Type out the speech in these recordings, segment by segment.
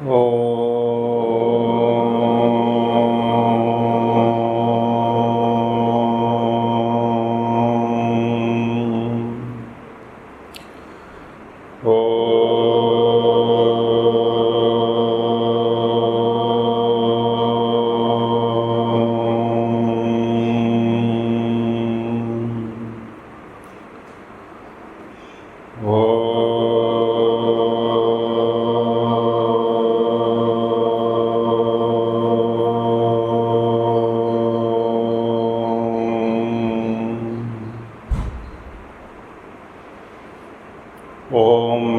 ओम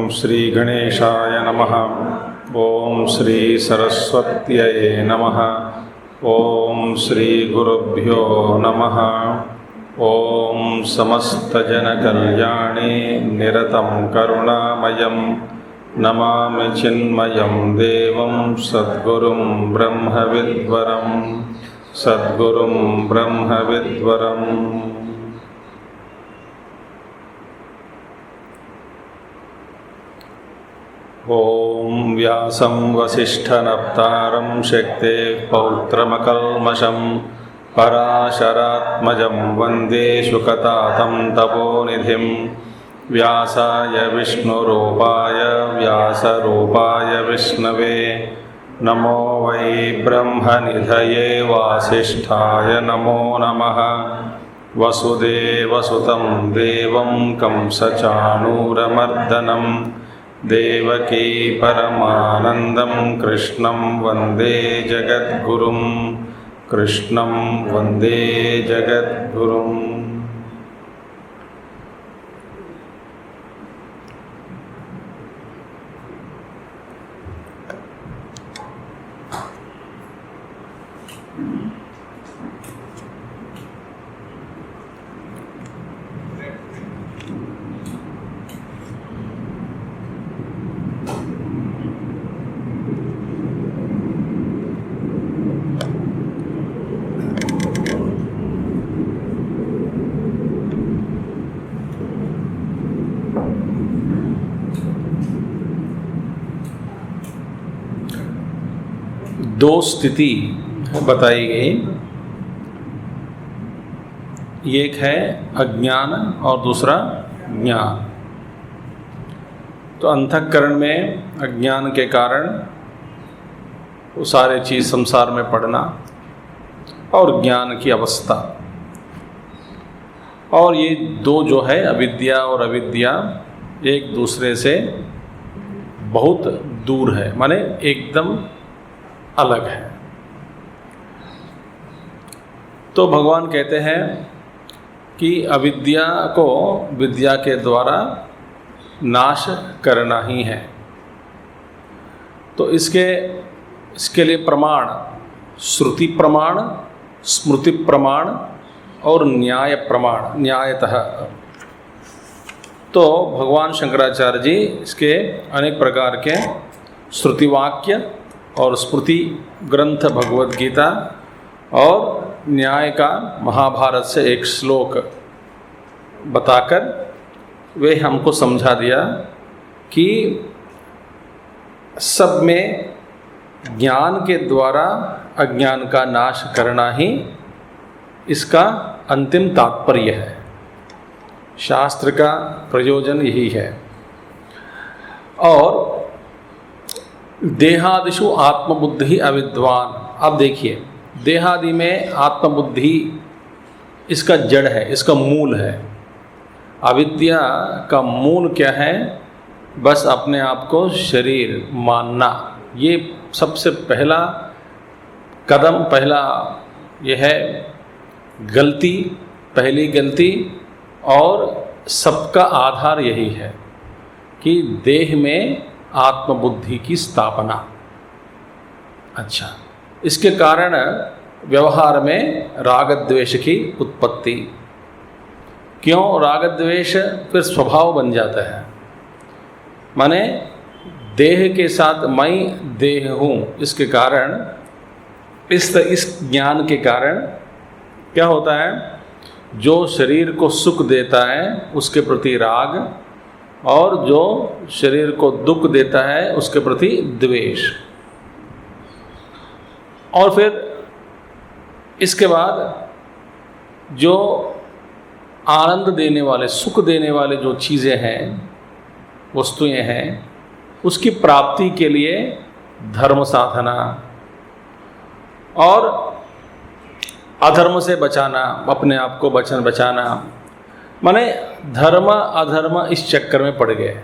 श्री गणेशाय नमः। ओम श्री सरस्वत्यै नमः। ओम श्री गुरुभ्यो नमः। ओम समस्तजनकल्याणे निरतं करुणामयं नमामि चिन्मयं देवं सद्गुरुं ब्रह्मविद्वरं सद्गुरुं ब्रह्मविद्वरम्। ओम व्यासं वसिष्ठनप्तारं शक्तेः पौत्रमकल्मषं पराशरात्मजं वन्दे शुकतातं तपोनिधिं। व्यासाय विष्णुरूपाय व्यासरूपाय विष्णवे नमो वै ब्रह्मनिधये वासिष्ठाय नमो नमः। वसुदेवसुतं देवं कंसचाणूरमर्दनं देवकी परमानन्दं कृष्णं वन्दे जगद्गुरुं कृष्णं वन्दे जगद्गुरुम्। दो स्थिति बताई गई, एक है अज्ञान और दूसरा ज्ञान। तो अंतःकरण में अज्ञान के कारण वो सारे चीज़ संसार में पड़ना और ज्ञान की अवस्था, और ये दो जो है अविद्या और अविद्या एक दूसरे से बहुत दूर है, माने एकदम अलग है। तो भगवान कहते हैं कि अविद्या को विद्या के द्वारा नाश करना ही है। तो इसके लिए प्रमाण श्रुति प्रमाण, स्मृति प्रमाण और न्याय प्रमाण, न्यायतः। तो भगवान शंकराचार्य जी इसके अनेक प्रकार के श्रुति वाक्य और स्मृति ग्रंथ भगवद गीता और न्याय का महाभारत से एक श्लोक बताकर वे हमको समझा दिया कि सब में ज्ञान के द्वारा अज्ञान का नाश करना ही इसका अंतिम तात्पर्य है। शास्त्र का प्रयोजन यही है। और देहादिषु आत्मबुद्धि अविद्वान। अब देखिए, देहादि में आत्मबुद्धि इसका जड़ है, इसका मूल है। अविद्या का मूल क्या है? बस अपने आप को शरीर मानना। ये सबसे पहला कदम, पहला यह है गलती, पहली गलती। और सबका आधार यही है कि देह में आत्मबुद्धि की स्थापना। अच्छा, इसके कारण व्यवहार में राग द्वेष की उत्पत्ति। क्यों? राग द्वेष फिर स्वभाव बन जाता है। माने देह के साथ मैं देह हूँ, इसके कारण इस ज्ञान के कारण क्या होता है? जो शरीर को सुख देता है उसके प्रति राग, और जो शरीर को दुख देता है उसके प्रति द्वेष। और फिर इसके बाद जो आनंद देने वाले, सुख देने वाले जो चीज़ें हैं, वस्तुएं हैं, उसकी प्राप्ति के लिए धर्म साधना और अधर्म से बचाना, अपने आप को बचाना, माने धर्म अधर्म इस चक्कर में पड़ गए।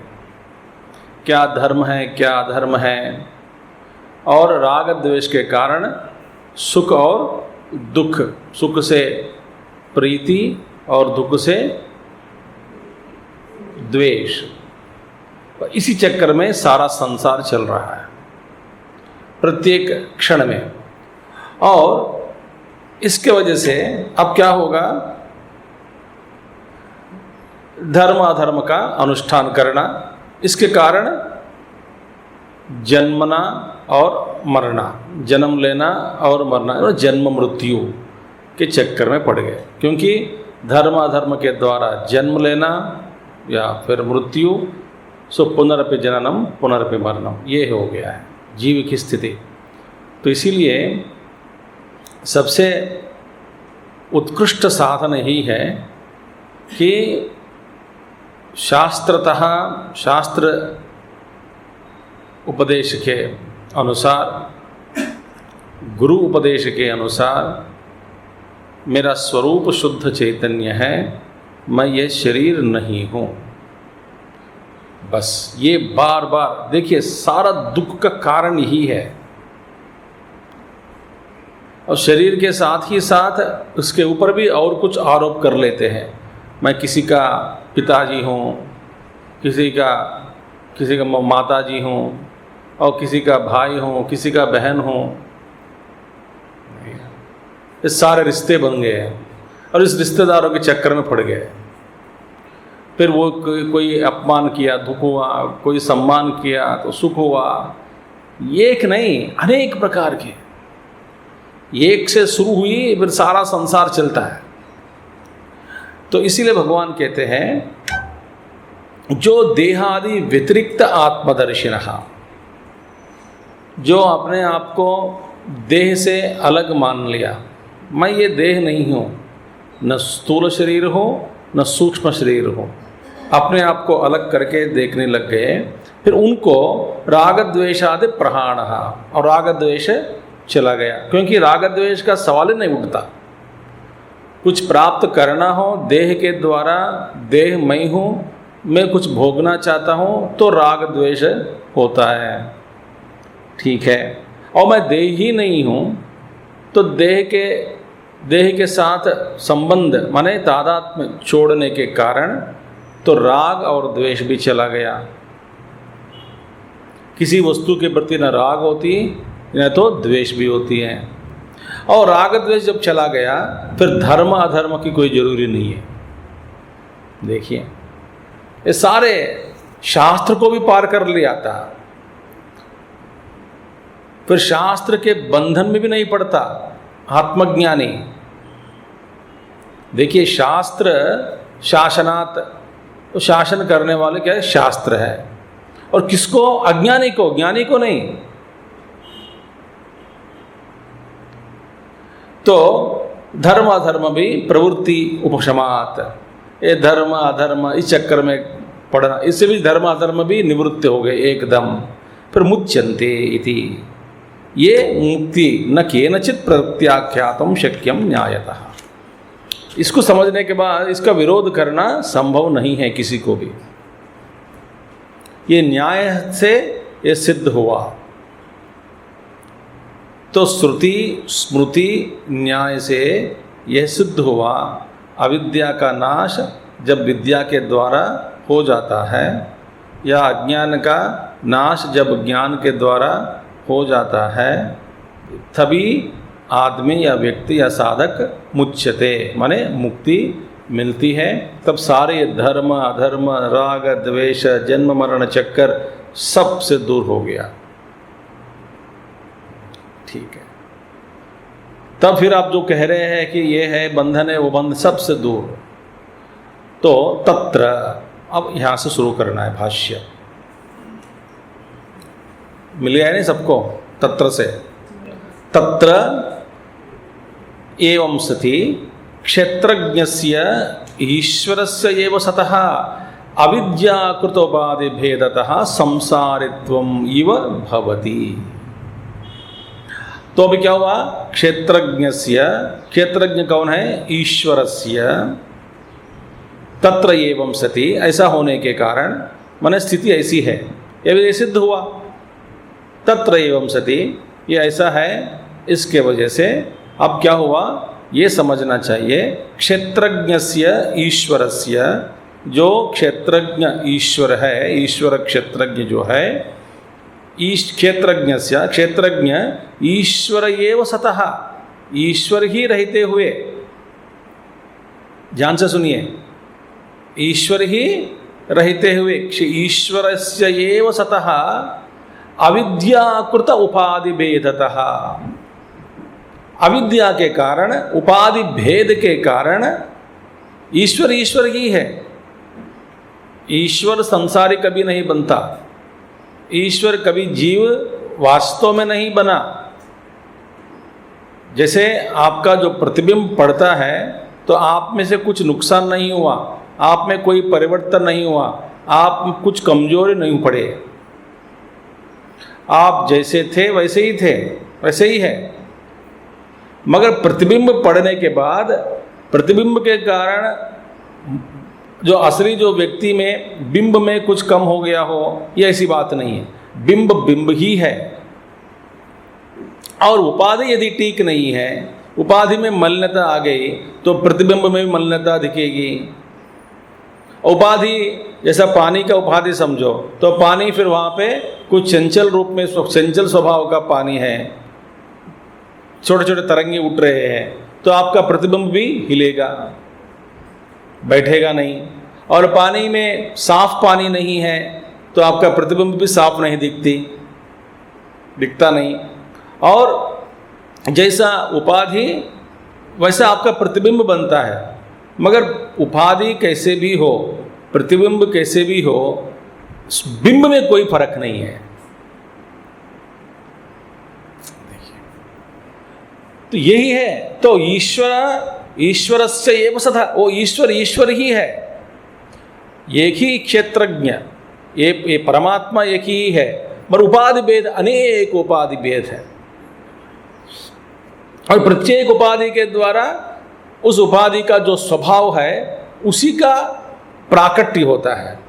क्या धर्म है, क्या अधर्म है, और राग द्वेष के कारण सुख और दुख, सुख से प्रीति और दुख से द्वेष, इसी चक्कर में सारा संसार चल रहा है प्रत्येक क्षण में। और इसके वजह से अब क्या होगा, धर्म अधर्म का अनुष्ठान करना, इसके कारण जन्मना और मरना, जन्म लेना और मरना, और जन्म मृत्यु के चक्कर में पड़ गए। क्योंकि धर्म अधर्म के द्वारा जन्म लेना या फिर मृत्यु, सो पुनरपि जननम पुनरपि मरणम, ये हो गया है जीव की स्थिति। तो इसीलिए सबसे उत्कृष्ट साधन यही है कि शास्त्रतः, शास्त्र उपदेश के अनुसार, गुरु उपदेश के अनुसार मेरा स्वरूप शुद्ध चैतन्य है, मैं ये शरीर नहीं हूँ। बस ये बार बार देखिए, सारा दुख का कारण यही है। और शरीर के साथ ही साथ उसके ऊपर भी और कुछ आरोप कर लेते हैं। मैं किसी का पिताजी हूँ, किसी का माताजी हूँ, और किसी का भाई हूँ, किसी का बहन हूँ। ये सारे रिश्ते बन गए हैं और इस रिश्तेदारों के चक्कर में पड़ गए। फिर वो कोई अपमान किया दुख हुआ, कोई सम्मान किया तो सुख हुआ। एक नहीं, अनेक प्रकार के, एक से शुरू हुई फिर सारा संसार चलता है। तो इसीलिए भगवान कहते हैं जो देहादि व्यतिरिक्त आत्मदर्शिनः, जो अपने आप को देह से अलग मान लिया, मैं ये देह नहीं हूँ, न स्थूल शरीर हो न सूक्ष्म शरीर हो, अपने आप को अलग करके देखने लग गए। फिर उनको राग द्वेषादि प्रहाणः, और राग द्वेष चला गया। क्योंकि राग द्वेष का सवाल ही नहीं उठता। कुछ प्राप्त करना हो देह के द्वारा, देह मैं हूँ, मैं कुछ भोगना चाहता हूँ, तो राग द्वेष होता है, ठीक है। और मैं देह ही नहीं हूँ, तो देह के साथ संबंध माने तादात्म्य छोड़ने के कारण तो राग और द्वेष भी चला गया। किसी वस्तु के प्रति न राग होती न तो द्वेष भी होती है। और राग द्वेष जब चला गया फिर धर्म अधर्म की कोई जरूरी नहीं है। देखिए, ये सारे शास्त्र को भी पार कर लिया था, फिर शास्त्र के बंधन में भी नहीं पड़ता आत्मज्ञानी। देखिए, शास्त्र शासनात्, तो शासन करने वाले क्या है, शास्त्र है। और किसको, अज्ञानी को, ज्ञानी को नहीं। तो धर्म अधर्म भी प्रवृत्ति उपशमात, ये धर्म अधर्म इस चक्कर में पड़ना, इससे भी धर्म अधर्म भी निवृत्त हो गए एकदम। फिर मुच्यन्ते इति, ये मुक्ति न केनचित् प्रत्याख्यातुं शक्यम न्यायतः। इसको समझने के बाद इसका विरोध करना संभव नहीं है किसी को भी। ये न्याय से ये सिद्ध हुआ। तो श्रुति स्मृति न्याय से यह सिद्ध हुआ, अविद्या का नाश जब विद्या के द्वारा हो जाता है, या अज्ञान का नाश जब ज्ञान के द्वारा हो जाता है, तभी आदमी या व्यक्ति या साधक मुच्यते माने मुक्ति मिलती है। तब सारे धर्म अधर्म राग द्वेष जन्म मरण चक्कर सब से दूर हो गया, ठीक है। तब फिर आप जो कह रहे हैं कि ये है बंधन है वो बंधन, सबसे दूर। तो तत्र, अब यहाँ से शुरू करना है भाष्य। मिल गया नहीं सबको तत्र से? तत्र एवं सति क्षेत्रज्ञस्य ईश्वरस्य एव सतः अविद्याकृतोपाधिभेदतः संसारित्वम् इव भवति। तो अभी क्या हुआ? क्षेत्रज्ञस्य, क्षेत्रज्ञ कौन है? ईश्वरस्य। तत्र एवं सति, ऐसा होने के कारण, माने स्थिति ऐसी है, ये सिद्ध हुआ। तत्र एवं सति, ये ऐसा है, इसके वजह से अब क्या हुआ ये समझना चाहिए। क्षेत्रज्ञस्य ईश्वरस्य, जो क्षेत्रज्ञ ईश्वर है, ईश्वर क्षेत्रज्ञ जो है, क्षेत्रज्ञस्य, क्षेत्रज्ञ ईश्वर एव सतः, ईश्वर ही रहते हुए, ध्यान से सुनिए, ईश्वर ही रहते हुए, ईश्वरस्य एव सतः अविद्याकृत उपाधि भेदतः, अविद्या के कारण, उपाधि भेद के कारण ईश्वर ईश्वर ही है। ईश्वर संसारी कभी नहीं बनता, ईश्वर कभी जीव वास्तव में नहीं बना। जैसे आपका जो प्रतिबिंब पड़ता है तो आप में से कुछ नुकसान नहीं हुआ, आप में कोई परिवर्तन नहीं हुआ, आप में कुछ कमजोरी नहीं पड़े, आप जैसे थे वैसे ही थे, वैसे ही है। मगर प्रतिबिंब पड़ने के बाद, प्रतिबिंब के कारण जो असली जो व्यक्ति में, बिंब में कुछ कम हो गया हो, ये ऐसी बात नहीं है। बिंब बिंब ही है। और उपाधि यदि ठीक नहीं है, उपाधि में मलिनता आ गई तो प्रतिबिंब में भी मलिनता दिखेगी। उपाधि जैसा पानी का उपाधि समझो तो पानी फिर वहाँ पे कुछ चंचल रूप में, चंचल स्वभाव का पानी है, छोटे छोटे तरंगे उठ रहे हैं, तो आपका प्रतिबिंब भी हिलेगा, बैठेगा नहीं। और पानी में साफ पानी नहीं है तो आपका प्रतिबिंब भी साफ नहीं दिखता नहीं। और जैसा उपाधि वैसा आपका प्रतिबिंब बनता है। मगर उपाधि कैसे भी हो, प्रतिबिंब कैसे भी हो, बिंब में कोई फर्क नहीं है। तो यही है। तो ईश्वरस्य एव सतः, वो ईश्वर ईश्वर ही है, एक ही क्षेत्रज्ञ, ये परमात्मा एक ही है। पर उपाधि भेद, अनेक उपाधि भेद है, और प्रत्येक उपाधि के द्वारा उस उपाधि का जो स्वभाव है उसी का प्राकट्य होता है।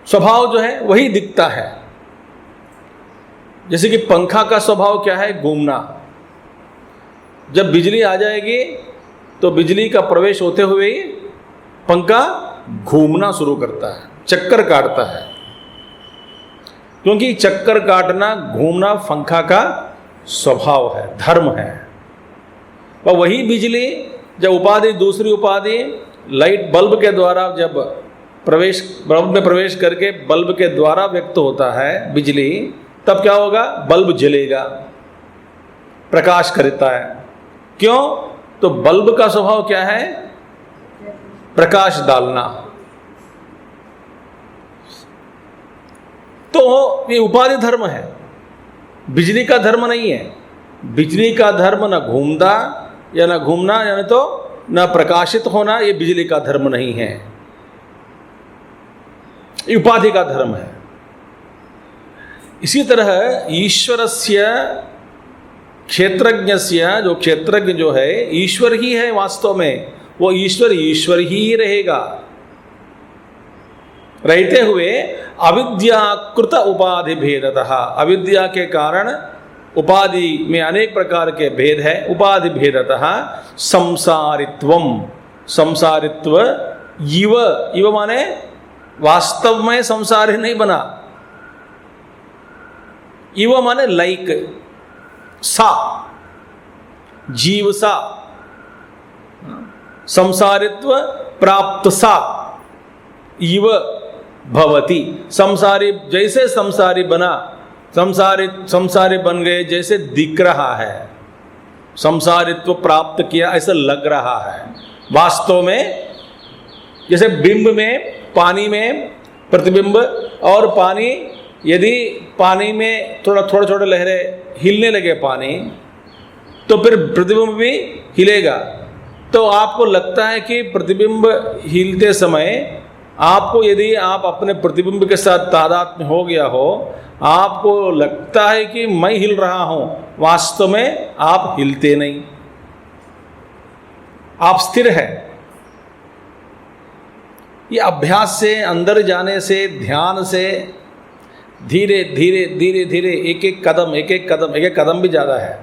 स्वभाव जो है वही दिखता है। जैसे कि पंखा का स्वभाव क्या है? घूमना। जब बिजली आ जाएगी तो बिजली का प्रवेश होते हुए ही पंखा घूमना शुरू करता है, चक्कर काटता है, क्योंकि चक्कर काटना, घूमना पंखा का स्वभाव है, धर्म है। और वही बिजली जब उपाधि, दूसरी उपाधि लाइट बल्ब के द्वारा जब बल्ब में प्रवेश करके बल्ब के द्वारा व्यक्त होता है बिजली, तब क्या होगा? बल्ब जलेगा, प्रकाश करता है। क्यों? तो बल्ब का स्वभाव क्या है? प्रकाश डालना। तो ये उपाधि धर्म है, बिजली का धर्म नहीं है। बिजली का धर्म न घूमता या न घूमना, यानी तो न प्रकाशित होना, ये बिजली का धर्म नहीं है, ये उपाधि का धर्म है। इसी तरह ईश्वरस्य, क्षेत्रज्ञस्य, जो क्षेत्रज्ञ जो है ईश्वर ही है वास्तव में, वो ईश्वर ईश्वर ही रहेगा। रहते हुए अविद्याकृत उपाधि भेदतः, अविद्या के कारण उपाधि में अनेक प्रकार के भेद है। उपाधि भेदतः संसारित्वम, संसारित्व इव, इव माने वास्तव में संसार ही नहीं बना, इव माने लाइक, सा, जीव सा, संसारित्व प्राप्त सा, इव भवति। संसारी जैसे संसारी बना, संसारी बन गए जैसे दिख रहा है, संसारित्व प्राप्त किया ऐसा लग रहा है। वास्तव में जैसे बिंब में, पानी में प्रतिबिंब और पानी, यदि पानी में थोड़ा छोटे लहरें हिलने लगे पानी, तो फिर प्रतिबिंब भी हिलेगा। तो आपको लगता है कि प्रतिबिंब हिलते समय आपको, यदि आप अपने प्रतिबिंब के साथ तादाद में हो गया हो, आपको लगता है कि मैं हिल रहा हूं, वास्तव में आप हिलते नहीं, आप स्थिर है। ये अभ्यास से, अंदर जाने से, ध्यान से धीरे धीरे धीरे धीरे एक एक कदम भी ज़्यादा है,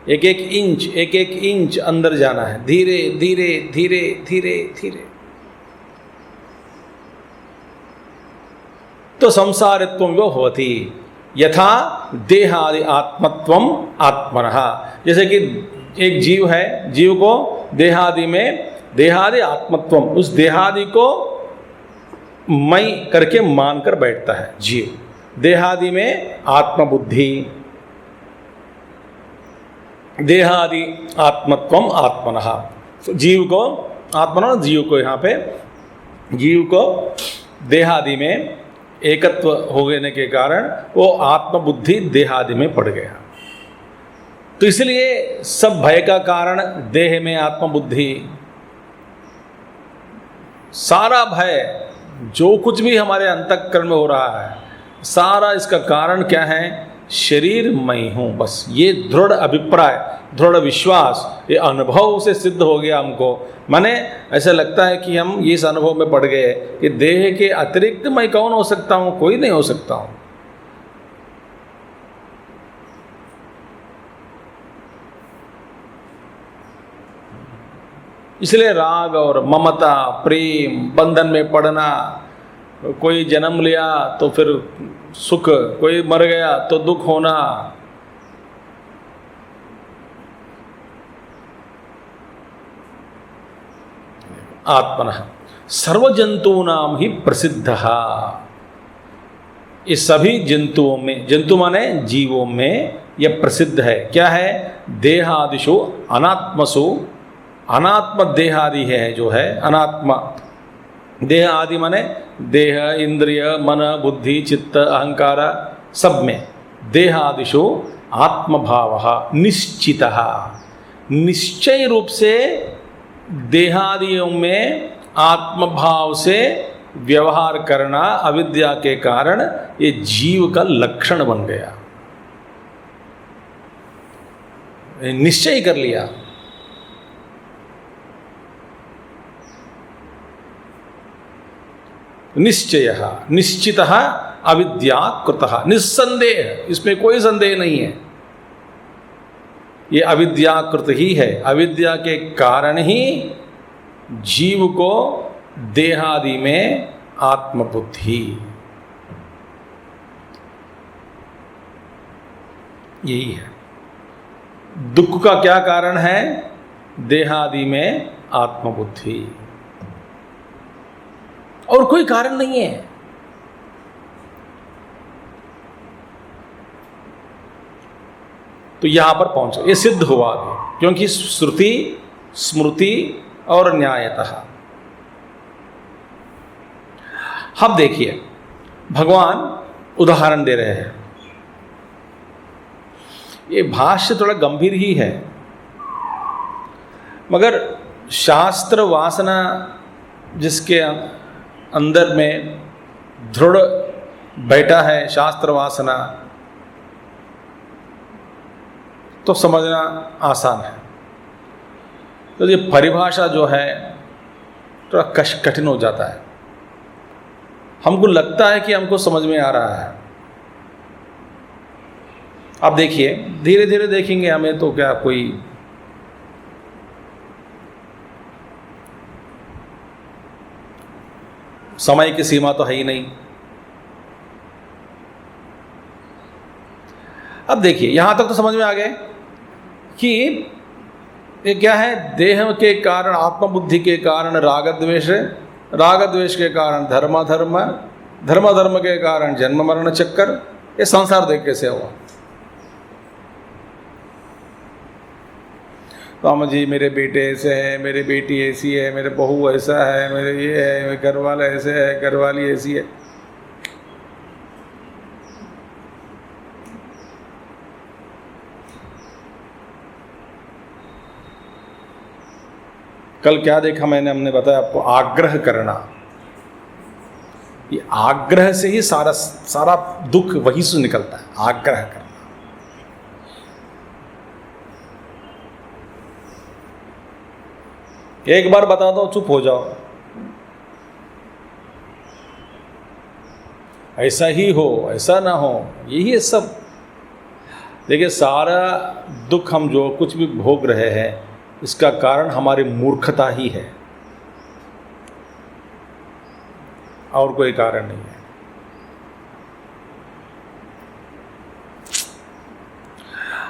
एक एक इंच अंदर जाना है, धीरे धीरे धीरे धीरे धीरे। तो संसारित्वं यो होती यथा देहादि आत्मत्वम आत्मनः। जैसे कि एक जीव है, जीव को देहादि में देहादि आत्मत्वम, उस देहादि को मैं करके मानकर बैठता है जीव। देहादि में आत्मबुद्धि, देहादि आत्मत्वम आत्मनः। जीव को आत्मनः, जीव को यहाँ पे जीव को देहादि में एकत्व हो गए के कारण वो आत्मबुद्धि देहादि में पड़ गया। तो इसलिए सब भय का कारण देह में आत्मबुद्धि, सारा भय जो कुछ भी हमारे अंतःकरण में हो रहा है, सारा इसका कारण क्या है? शरीर मैं हूँ। बस ये दृढ़ अभिप्राय, दृढ़ विश्वास, ये अनुभव से सिद्ध हो गया हमको। माने ऐसा लगता है कि हम इस अनुभव में पड़ गए कि देह के अतिरिक्त मैं कौन हो सकता हूँ? कोई नहीं हो सकता हूँ। इसलिए राग और ममता, प्रेम, बंधन में पड़ना, कोई जन्म लिया तो फिर सुख, कोई मर गया तो दुख होना, आत्मनः सर्वजंतूनां ही प्रसिद्धः। इस सभी जंतुओं में, जंतु माने जीवों में, यह प्रसिद्ध है। क्या है? देहादिषु अनात्मसु, अनात्म देहादि है जो है अनात्मा। देह आदि माने देह, इंद्रिय, मन, बुद्धि, चित्त, अहंकार, सब में देहादिषु आत्मभावः निश्चितः। निश्चय रूप से देहादियों में आत्मभाव से व्यवहार करना अविद्या के कारण ये जीव का लक्षण बन गया। निश्चय कर लिया। निश्चय, निश्चितः अविद्याकृतः, निस्संदेह, इसमें कोई संदेह नहीं है। ये अविद्याकृत ही है। अविद्या के कारण ही जीव को देहादि में आत्मबुद्धि, यही है। दुख का क्या कारण है? देहादि में आत्मबुद्धि, और कोई कारण नहीं है। तो यहां पर पहुंचा, ये सिद्ध हुआ भी, क्योंकि श्रुति, स्मृति और न्यायतः। अब देखिए, भगवान उदाहरण दे रहे हैं। ये भाष्य थोड़ा गंभीर ही है, मगर शास्त्र वासना जिसके अंदर में दृढ़ बैठा है, शास्त्र वासना, तो समझना आसान है। तो ये परिभाषा जो है थोड़ा कठिन हो जाता है। हमको लगता है कि हमको समझ में आ रहा है। आप देखिए, धीरे धीरे देखेंगे हमें तो क्या कोई समय की सीमा तो है ही नहीं। अब देखिए, यहां तक तो समझ में आ गए कि ये क्या है? देह के कारण, आत्मबुद्धि के कारण राग द्वेष, राग द्वेष के कारण धर्म धर्म, धर्म धर्म के कारण जन्म मरण चक्कर। ये संसार देख कैसे हुआ? राम जी मेरे बेटे ऐसे हैं, मेरी बेटी ऐसी है, मेरे बहू ऐसा है, मेरे ये है, मेरे घर वाला ऐसे है, घरवाली ऐसी है। कल क्या देखा मैंने, हमने बताया आपको, आग्रह करना। ये आग्रह से ही सारा सारा दुख वही से निकलता है, आग्रह करना। एक बार बता दो चुप हो जाओ, ऐसा ही हो ऐसा ना हो, यही है सब। देखिए सारा दुख हम जो कुछ भी भोग रहे हैं इसका कारण हमारी मूर्खता ही है, और कोई कारण नहीं है।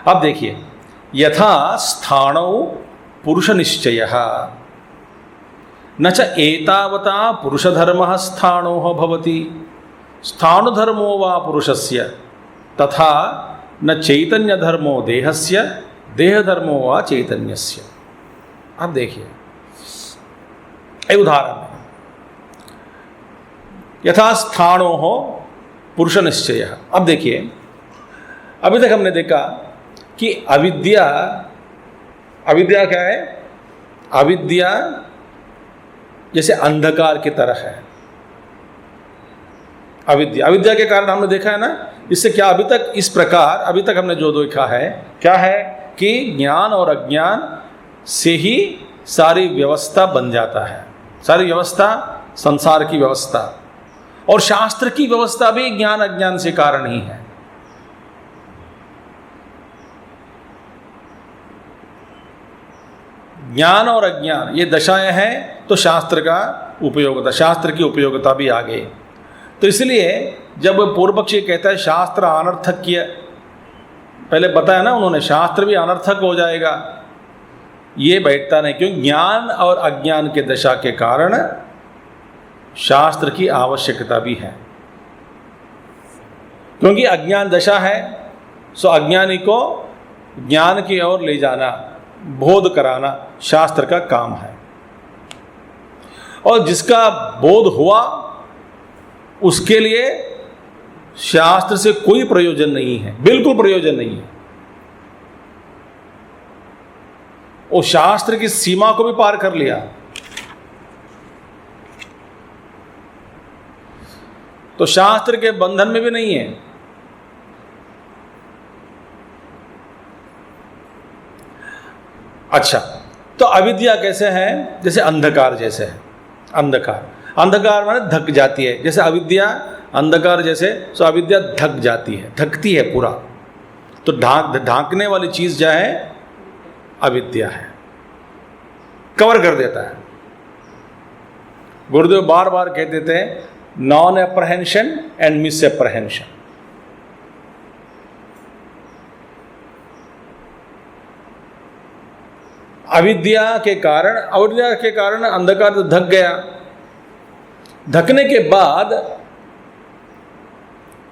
अब देखिए, यथा स्थाणौ पुरुष निश्चयः न च एतावता पुरुषधर्मः स्थाणोः भवति, स्थाणुधर्मो वा पुरुषस्य तथा न चैतन्यधर्मो देहस्य, देहधर्मो वा चैतन्यस्य। अब देखिए एक उदाहरण है, यथा स्थाणोः पुरुष निश्चयः। अब देखिए अभी तक हमने देखा कि अविद्या, अविद्या क्या है? अविद्या जैसे अंधकार की तरह है। अविद्या, अविद्या के कारण हमने देखा है ना, इससे क्या अभी तक इस प्रकार अभी तक हमने जो देखा है क्या है कि ज्ञान और अज्ञान से ही सारी व्यवस्था बन जाता है। सारी व्यवस्था, संसार की व्यवस्था और शास्त्र की व्यवस्था भी ज्ञान अज्ञान से कारण ही है। ज्ञान और अज्ञान ये दशाएं हैं तो शास्त्र का उपयोगिता, शास्त्र की उपयोगिता भी आ गई। तो इसलिए जब पूर्व पक्षी कहता है शास्त्र अनर्थक किया, पहले बताया ना उन्होंने, शास्त्र भी अनर्थक हो जाएगा, ये बैठता नहीं। क्योंकि ज्ञान और अज्ञान के दशा के कारण शास्त्र की आवश्यकता भी है। क्योंकि अज्ञान दशा है, सो अज्ञानी को ज्ञान की ओर ले जाना, बोध कराना शास्त्र का काम है। और जिसका बोध हुआ उसके लिए शास्त्र से कोई प्रयोजन नहीं है, बिल्कुल प्रयोजन नहीं है। वो शास्त्र की सीमा को भी पार कर लिया। तो शास्त्र के बंधन में भी नहीं है। अच्छा, तो अविद्या कैसे है? जैसे अंधकार जैसे है। अंधकार, अंधकार माने धक जाती है, जैसे अविद्या अंधकार जैसे, सो अविद्या धक जाती है, धकती है पूरा। तो ढांकने वाली चीज क्या है? अविद्या है, कवर कर देता है। गुरुदेव बार बार कहते थे नॉन एप्रहेंशन एंड मिस एप्रहेंशन। अविद्या के कारण अंधकार तो धक गया। धकने के बाद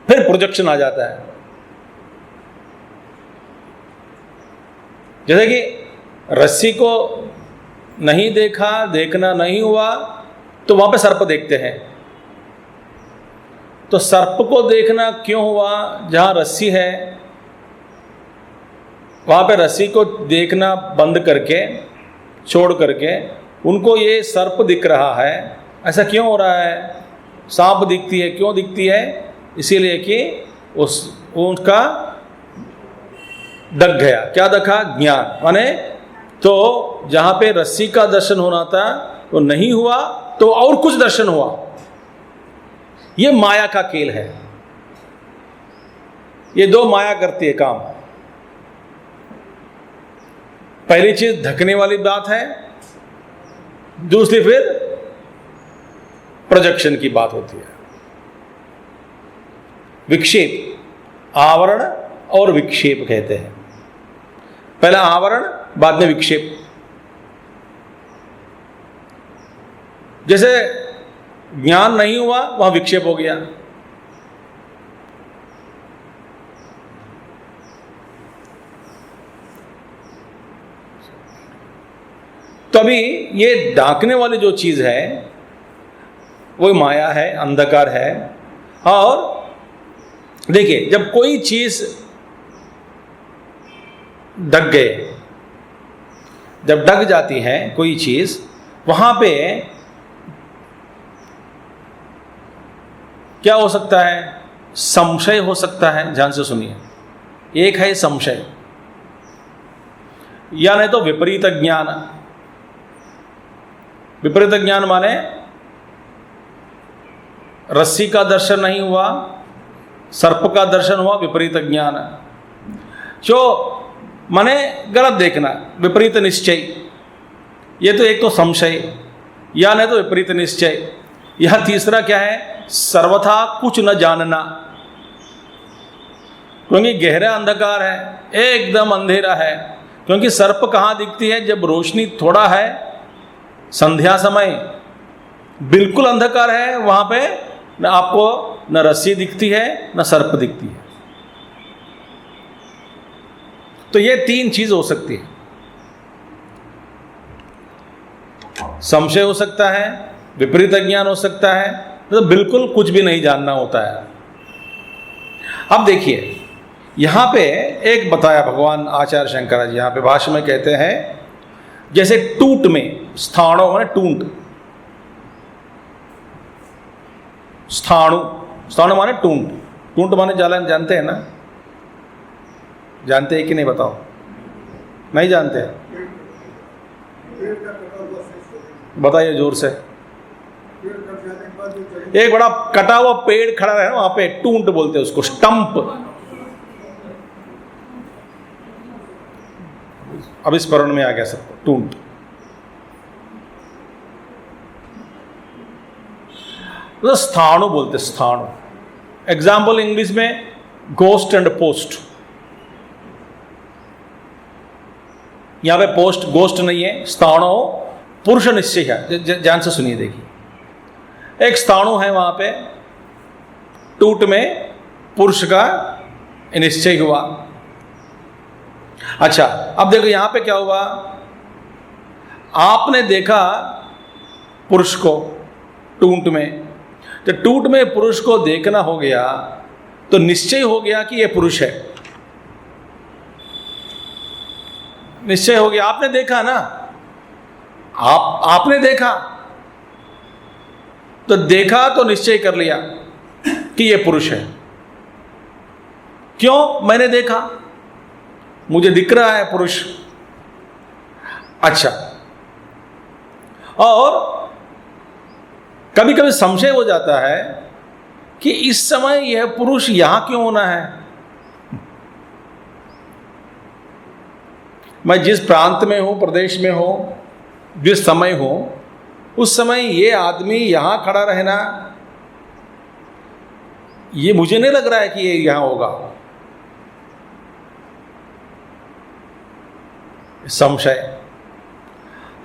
फिर प्रोजेक्शन आ जाता है। जैसे कि रस्सी को नहीं देखा, देखना नहीं हुआ, तो वहां पे सर्प देखते हैं। तो सर्प को देखना क्यों हुआ? जहां रस्सी है वहां पे रस्सी को देखना बंद करके, छोड़ करके उनको ये सर्प दिख रहा है। ऐसा क्यों हो रहा है? सांप दिखती है, क्यों दिखती है? इसीलिए कि उनका दख गया। क्या दखा? ज्ञान। माने तो जहां पे रस्सी का दर्शन होना था वो नहीं हुआ, तो और कुछ दर्शन हुआ। ये माया का खेल है। ये दो माया करती है काम। पहली चीज धकने वाली बात है, दूसरी फिर प्रोजेक्शन की बात होती है। विक्षेप, आवरण और विक्षेप कहते हैं। पहला आवरण, बाद में विक्षेप। जैसे ज्ञान नहीं हुआ वहां विक्षेप हो गया। अभी ये ढांकने वाली जो चीज़ है वो माया है, अंधकार है। और देखिए, जब कोई चीज़ ढक गए, जब ढक जाती है कोई चीज़, वहाँ पे क्या हो सकता है? संशय हो सकता है। ध्यान से सुनिए, एक है संशय, या नहीं तो विपरीत ज्ञान। विपरीत ज्ञान माने रस्सी का दर्शन नहीं हुआ, सर्प का दर्शन हुआ, विपरीत ज्ञान। जो माने गलत देखना, विपरीत निश्चय। ये तो एक तो संशय, या नहीं तो विपरीत निश्चय। यह तीसरा क्या है? सर्वथा कुछ न जानना, क्योंकि गहरा अंधकार है, एकदम अंधेरा है। क्योंकि सर्प कहाँ दिखती है? जब रोशनी थोड़ा है, संध्या समय बिल्कुल अंधकार है, वहाँ पे न आपको न रस्सी दिखती है न सर्प दिखती है। तो ये तीन चीज हो सकती है। संशय हो सकता है, विपरीत ज्ञान हो सकता है, तो बिल्कुल कुछ भी नहीं जानना होता है। अब देखिए, यहां पे एक बताया भगवान आचार्य शंकराचार्य जी, यहां पे भाष्य में कहते हैं, जैसे टूट में स्थाणु माने टूंट, स्थाणु माने टूंट, टूंट माने जालन, जानते हैं ना? जानते हैं कि नहीं? बताओ। नहीं जानते? बताइए जोर से। एक बड़ा कटा हुआ पेड़ खड़ा है वहां पे, टूंट बोलते हैं उसको, स्टंप। अब इस स्मरण में आ गया सबको, टूंट। तो स्थाणु बोलते, स्थाणु। एग्जाम्पल इंग्लिश में गोस्ट एंड पोस्ट। यहां पे पोस्ट गोस्ट नहीं है, स्थाणु पुरुष निश्चय है। ध्यान से सुनिए, देखिए, एक स्थाणु है वहां पे, टूट में पुरुष का निश्चय हुआ। अच्छा, अब देखो यहां पे क्या हुआ? आपने देखा पुरुष को टूट में, तो टूट में पुरुष को देखना हो गया, तो निश्चय हो गया कि यह पुरुष है। निश्चय हो गया, आपने देखा ना, आपने देखा, तो देखा तो निश्चय कर लिया कि यह पुरुष है। क्यों? मैंने देखा, मुझे दिख रहा है पुरुष। अच्छा, और कभी कभी संशय हो जाता है कि इस समय यह पुरुष यहां क्यों होना है? मैं जिस प्रांत में हूं, प्रदेश में हूं, जिस समय हूं, उस समय ये आदमी यहां खड़ा रहना, ये मुझे नहीं लग रहा है कि ये यहां होगा। संशय।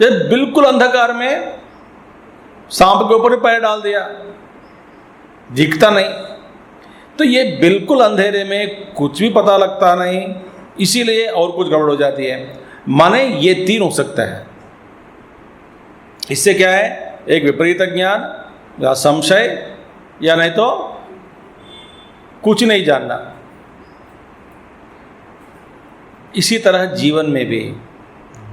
जब बिल्कुल अंधकार में सांप के ऊपर पैर डाल दिया, दिखता नहीं, तो ये बिल्कुल अंधेरे में कुछ भी पता लगता नहीं, इसीलिए और कुछ गड़बड़ हो जाती है। माने ये तीन हो सकता है। इससे क्या है? एक विपरीत ज्ञान या संशय, या नहीं तो कुछ नहीं जानना। इसी तरह जीवन में भी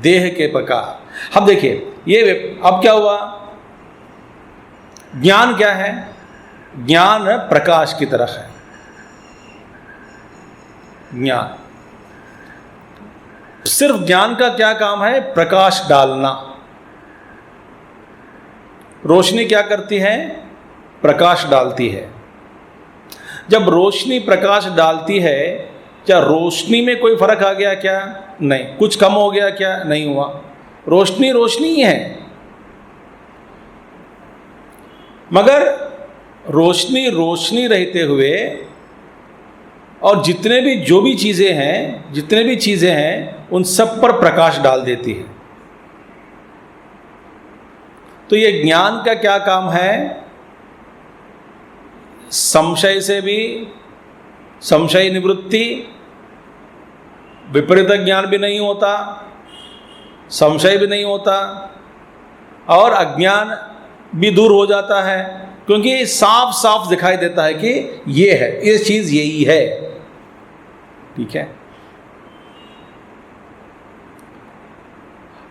देह के प्रकार। अब देखिए, ये अब क्या हुआ? ज्ञान क्या है? ज्ञान प्रकाश की तरह है। ज्ञान, सिर्फ ज्ञान का क्या काम है? प्रकाश डालना। रोशनी क्या करती है? प्रकाश डालती है। जब रोशनी प्रकाश डालती है, क्या रोशनी में कोई फर्क आ गया क्या? नहीं। कुछ कम हो गया क्या? नहीं हुआ। रोशनी रोशनी ही है। मगर रोशनी रोशनी रहते हुए, और जितने भी जो भी चीज़ें हैं, जितने भी चीज़ें हैं, उन सब पर प्रकाश डाल देती है। तो ये ज्ञान का क्या काम है? संशय से भी संशय निवृत्ति, विपरीत ज्ञान भी नहीं होता, संशय भी नहीं होता और अज्ञान भी दूर हो जाता है, क्योंकि साफ साफ दिखाई देता है कि ये है, ये चीज यही है। ठीक है।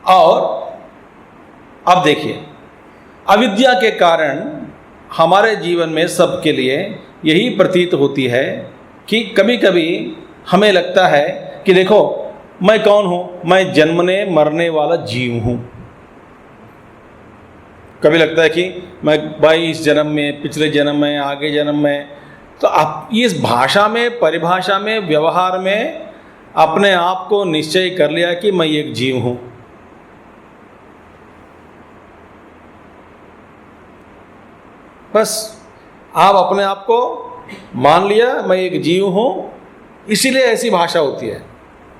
और अब देखिए, अविद्या के कारण हमारे जीवन में सबके लिए यही प्रतीत होती है कि कभी कभी हमें लगता है कि देखो मैं कौन हूं, मैं जन्मने मरने वाला जीव हूं। कभी लगता है कि मैं भाई इस जन्म में, पिछले जन्म में, आगे जन्म में, तो आप इस भाषा में, परिभाषा में, व्यवहार में अपने आप को निश्चय कर लिया कि मैं एक जीव हूं। बस आप अपने आप को मान लिया मैं एक जीव हूं, इसीलिए ऐसी भाषा होती है,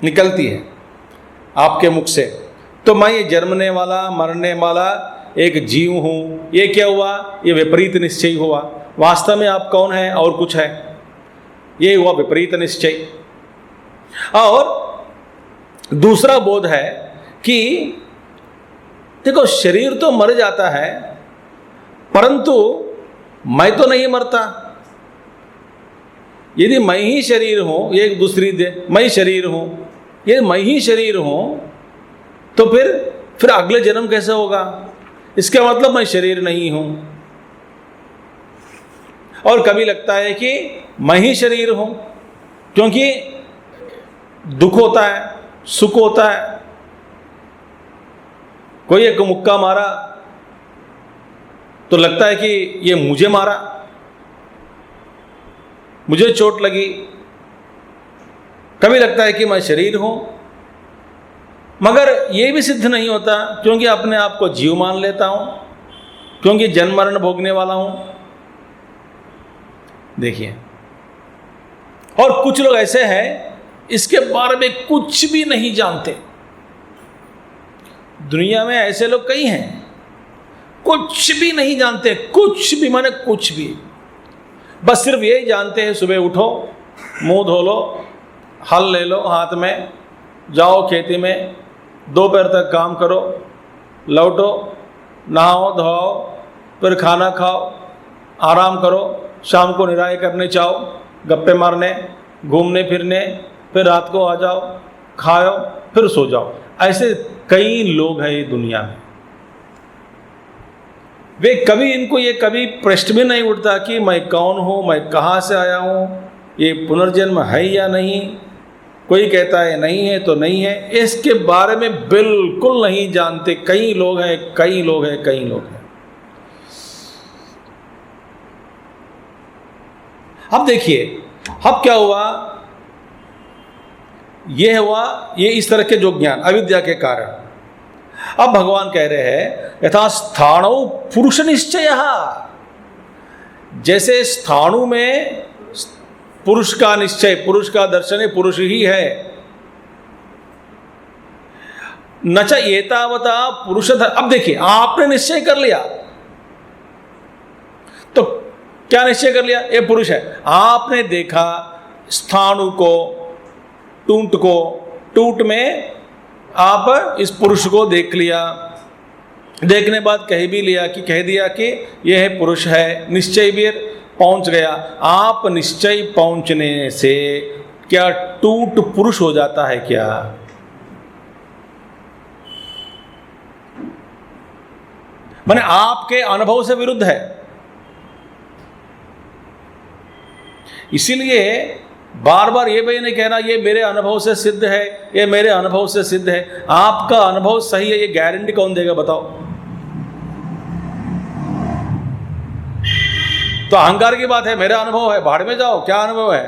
निकलती है आपके मुख से। तो मैं ये जन्मने वाला, मरने वाला एक जीव हूं, ये क्या हुआ? ये विपरीत निश्चय हुआ। वास्तव में आप कौन है और कुछ है, ये हुआ विपरीत निश्चय। और दूसरा बोध है कि देखो शरीर तो मर जाता है, परंतु मैं तो नहीं मरता। यदि मैं ही शरीर हूं, एक दूसरी मैं शरीर हूं, ये मैं ही शरीर हूं, तो फिर अगले जन्म कैसे होगा? इसका मतलब मैं शरीर नहीं हूं। और कभी लगता है कि मैं ही शरीर हूं, क्योंकि दुख होता है, सुख होता है। कोई एक मुक्का मारा तो लगता है कि ये मुझे मारा, मुझे चोट लगी। कभी लगता है कि मैं शरीर हूं, मगर ये भी सिद्ध नहीं होता, क्योंकि अपने आप को जीव मान लेता हूं, क्योंकि जन्म मरण भोगने वाला हूं। देखिए, और कुछ लोग ऐसे हैं इसके बारे में कुछ भी नहीं जानते। दुनिया में ऐसे लोग कई हैं, कुछ भी नहीं जानते, कुछ भी माने कुछ भी। बस सिर्फ यही जानते हैं सुबह उठो, मुंह धो लो, हल ले लो हाथ में, जाओ खेती में, दोपहर तक काम करो, लौटो, नहाओ धोओ, फिर खाना खाओ, आराम करो, शाम को निराय करने जाओ, गप्पे मारने, घूमने फिरने, फिर रात को आ जाओ, खाओ, फिर सो जाओ। ऐसे कई लोग हैं ये दुनिया में। वे कभी इनको ये कभी प्रश्न भी नहीं उठता कि मैं कौन हूँ, मैं कहाँ से आया हूँ, ये पुनर्जन्म है या नहीं। कोई कहता है नहीं है तो नहीं है, इसके बारे में बिल्कुल नहीं जानते। कई लोग हैं, कई लोग हैं, कई लोग हैं। अब देखिए, अब क्या हुआ? ये हुआ ये इस तरह के जो ज्ञान अविद्या के कारण। अब भगवान कह रहे हैं यथा स्थाणु पुरुष निश्चय, जैसे स्थाणु में पुरुष का निश्चय, पुरुष का दर्शन पुरुष ही है। न च एतावता पुरुष। अब देखिए, आपने निश्चय कर लिया, तो क्या निश्चय कर लिया? ये पुरुष है। आपने देखा स्थाणु को, टूंट को, टूट में आप इस पुरुष को देख लिया। देखने बाद कह भी लिया कि कह दिया कि यह है पुरुष है, निश्चय भी पहुंच गया। आप निश्चय पहुंचने से क्या टूट पुरुष हो जाता है क्या? माने आपके अनुभव से विरुद्ध है। इसीलिए बार बार ये भी नहीं कहना ये मेरे अनुभव से सिद्ध है, ये मेरे अनुभव से सिद्ध है। आपका अनुभव सही है, ये गारंटी कौन देगा बताओ? तो अहंकार की बात है, मेरा अनुभव है, भाड़ में जाओ। क्या अनुभव है?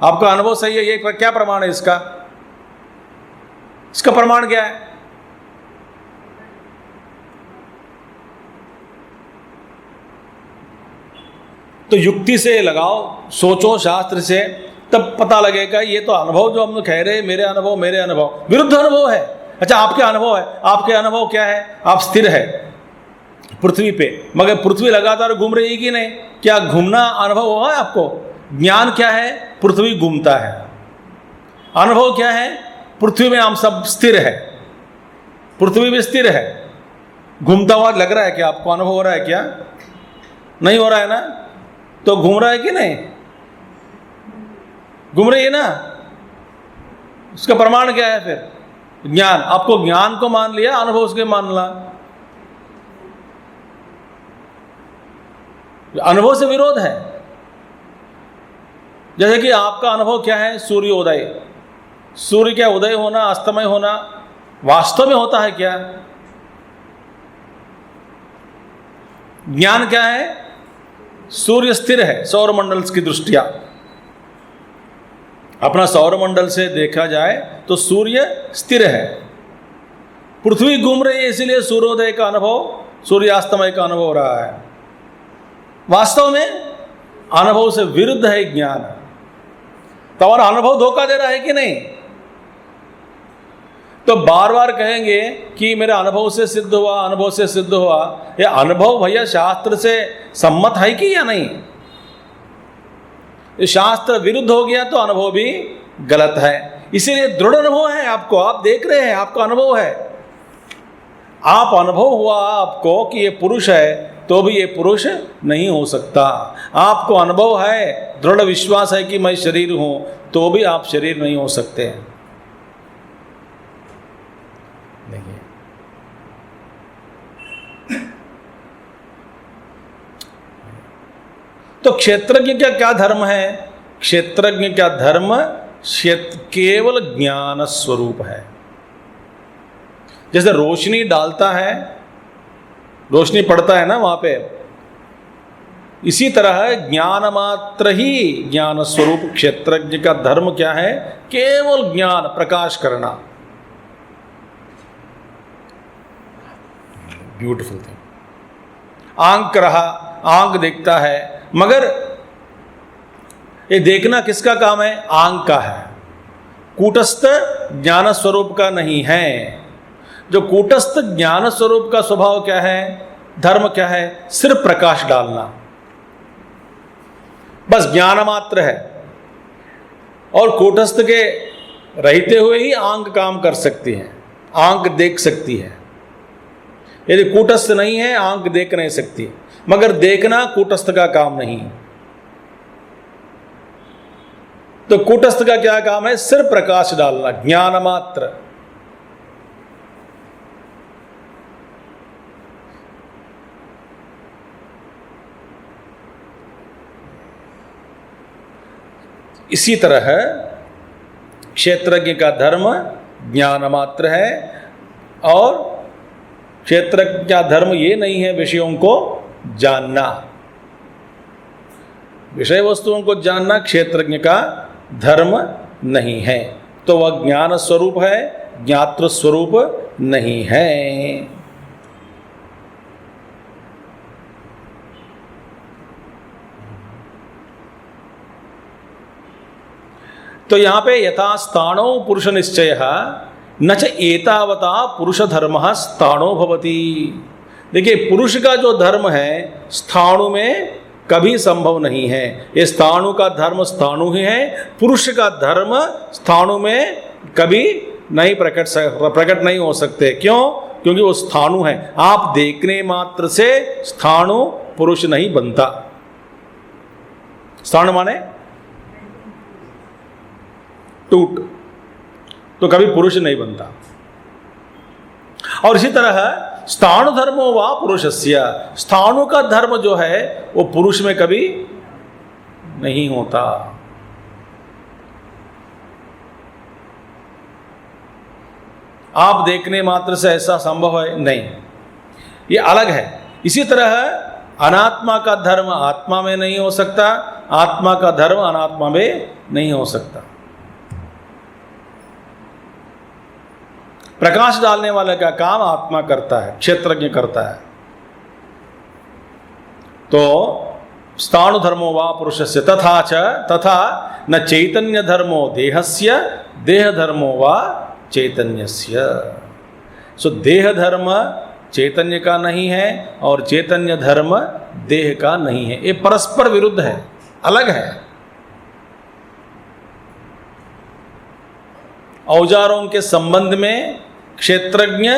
आपका अनुभव सही है, ये क्या प्रमाण है इसका? इसका प्रमाण क्या है? तो युक्ति से लगाओ, सोचो शास्त्र से, तब पता लगेगा। ये तो अनुभव जो हम कह रहे हैं मेरे अनुभव, मेरे अनुभव, विरुद्ध अनुभव है। अच्छा, आपके अनुभव है, आपके अनुभव क्या है? आप स्थिर है पृथ्वी पे, मगर पृथ्वी लगातार घूम रही कि नहीं? क्या घूमना अनुभव हुआ है आपको? ज्ञान क्या है? पृथ्वी घूमता है। अनुभव क्या है? पृथ्वी में हम सब स्थिर है। पृथ्वी भी स्थिर है, घूमता हुआ लग रहा है क्या आपको? अनुभव हो रहा है क्या? नहीं हो रहा है ना? तो घूम रहा है कि नहीं? घूम रही है ना? उसका प्रमाण क्या है फिर? ज्ञान। आपको ज्ञान को मान लिया, अनुभव उसके मान ला। अनुभव से विरोध है। जैसे कि आपका अनुभव क्या है? सूर्योदय। सूर्य क्या उदय होना, अस्तमय होना वास्तव में होता है क्या? ज्ञान क्या है? सूर्य स्थिर है सौर मंडल की दृष्टिया। अपना सौर मंडल से देखा जाए तो सूर्य स्थिर है, पृथ्वी घूम रही है, इसीलिए सूर्योदय का अनुभव, सूर्यास्तमय का अनुभव हो रहा है। वास्तव में अनुभव से विरुद्ध है ज्ञान। तो हमारा अनुभव धोखा दे रहा है कि नहीं? तो बार बार कहेंगे कि मेरे अनुभव से सिद्ध हुआ, अनुभव से सिद्ध हुआ। ये अनुभव भैया शास्त्र से सम्मत है कि या नहीं? ये शास्त्र विरुद्ध हो गया तो अनुभव भी गलत है। इसीलिए दृढ़ अनुभव है आपको, आप देख रहे हैं, आपका अनुभव है। आप अनुभव हुआ आपको कि ये पुरुष है, तो भी ये पुरुष नहीं हो सकता। आपको अनुभव है, दृढ़ विश्वास है कि मैं शरीर हूं, तो भी आप शरीर नहीं हो सकते। देखिए, तो क्षेत्रज्ञ का क्या धर्म है? क्षेत्रज्ञ का धर्म केवल ज्ञान स्वरूप है। जैसे रोशनी डालता है, रोशनी पड़ता है ना वहां पे, इसी तरह ज्ञान मात्र ही ज्ञान स्वरूप क्षेत्रज्ञ का धर्म क्या है? केवल ज्ञान, प्रकाश करना। Beautiful thing. आंख रहा, आंख देखता है, मगर ये देखना किसका काम है? आंख का है, कूटस्थ ज्ञान स्वरूप का नहीं है। जो कूटस्थ ज्ञान स्वरूप का स्वभाव क्या है, धर्म क्या है? सिर्फ प्रकाश डालना, बस ज्ञान मात्र है। और कूटस्थ के रहते हुए ही आंख काम कर सकती है, आंख देख सकती है। यदि कूटस्थ नहीं है, आंख देख नहीं सकती। मगर देखना कूटस्थ का काम नहीं। तो कूटस्थ का क्या काम है? सिर्फ प्रकाश डालना, ज्ञान मात्र। इसी तरह क्षेत्रज्ञ का धर्म ज्ञान मात्र है, और क्षेत्रज्ञ का धर्म ये नहीं है विषयों को जानना। विषय वस्तुओं को जानना क्षेत्रज्ञ का धर्म नहीं है। तो वह ज्ञान स्वरूप है, ज्ञातृ स्वरूप नहीं है। तो यहां पे यथा स्थाणो पुरुष निश्चय न च एतावता पुरुष धर्म स्थाणो भवति। देखिए, पुरुष का जो धर्म है स्थाणु में कभी संभव नहीं है। ये स्थाणु का धर्म स्थाणु ही है, पुरुष का धर्म स्थाणु में कभी नहीं प्रकट नहीं हो सकते। क्यों? क्योंकि वो स्थाणु है। आप देखने मात्र से स्थाणु पुरुष नहीं बनता। स्थाणु माने टूट, तो कभी पुरुष नहीं बनता। और इसी तरह स्थाणु धर्मो वा पुरुषस्य, स्थाणु का धर्म जो है वो पुरुष में कभी नहीं होता। आप देखने मात्र से ऐसा संभव है? नहीं, ये अलग है। इसी तरह अनात्मा का धर्म आत्मा में नहीं हो सकता, आत्मा का धर्म अनात्मा में नहीं हो सकता। प्रकाश डालने वाले का काम आत्मा करता है, क्षेत्रज्ञ करता है। तो स्थाणु धर्मो वा पुरुषस्य तथा न चैतन्य धर्मो देहस्य, देह धर्मो वा चैतन्यस्य। सो देह धर्म चैतन्य का नहीं है और चैतन्य धर्म देह का नहीं है। ये परस्पर विरुद्ध है, अलग है। औजारों के संबंध में क्षेत्रज्ञ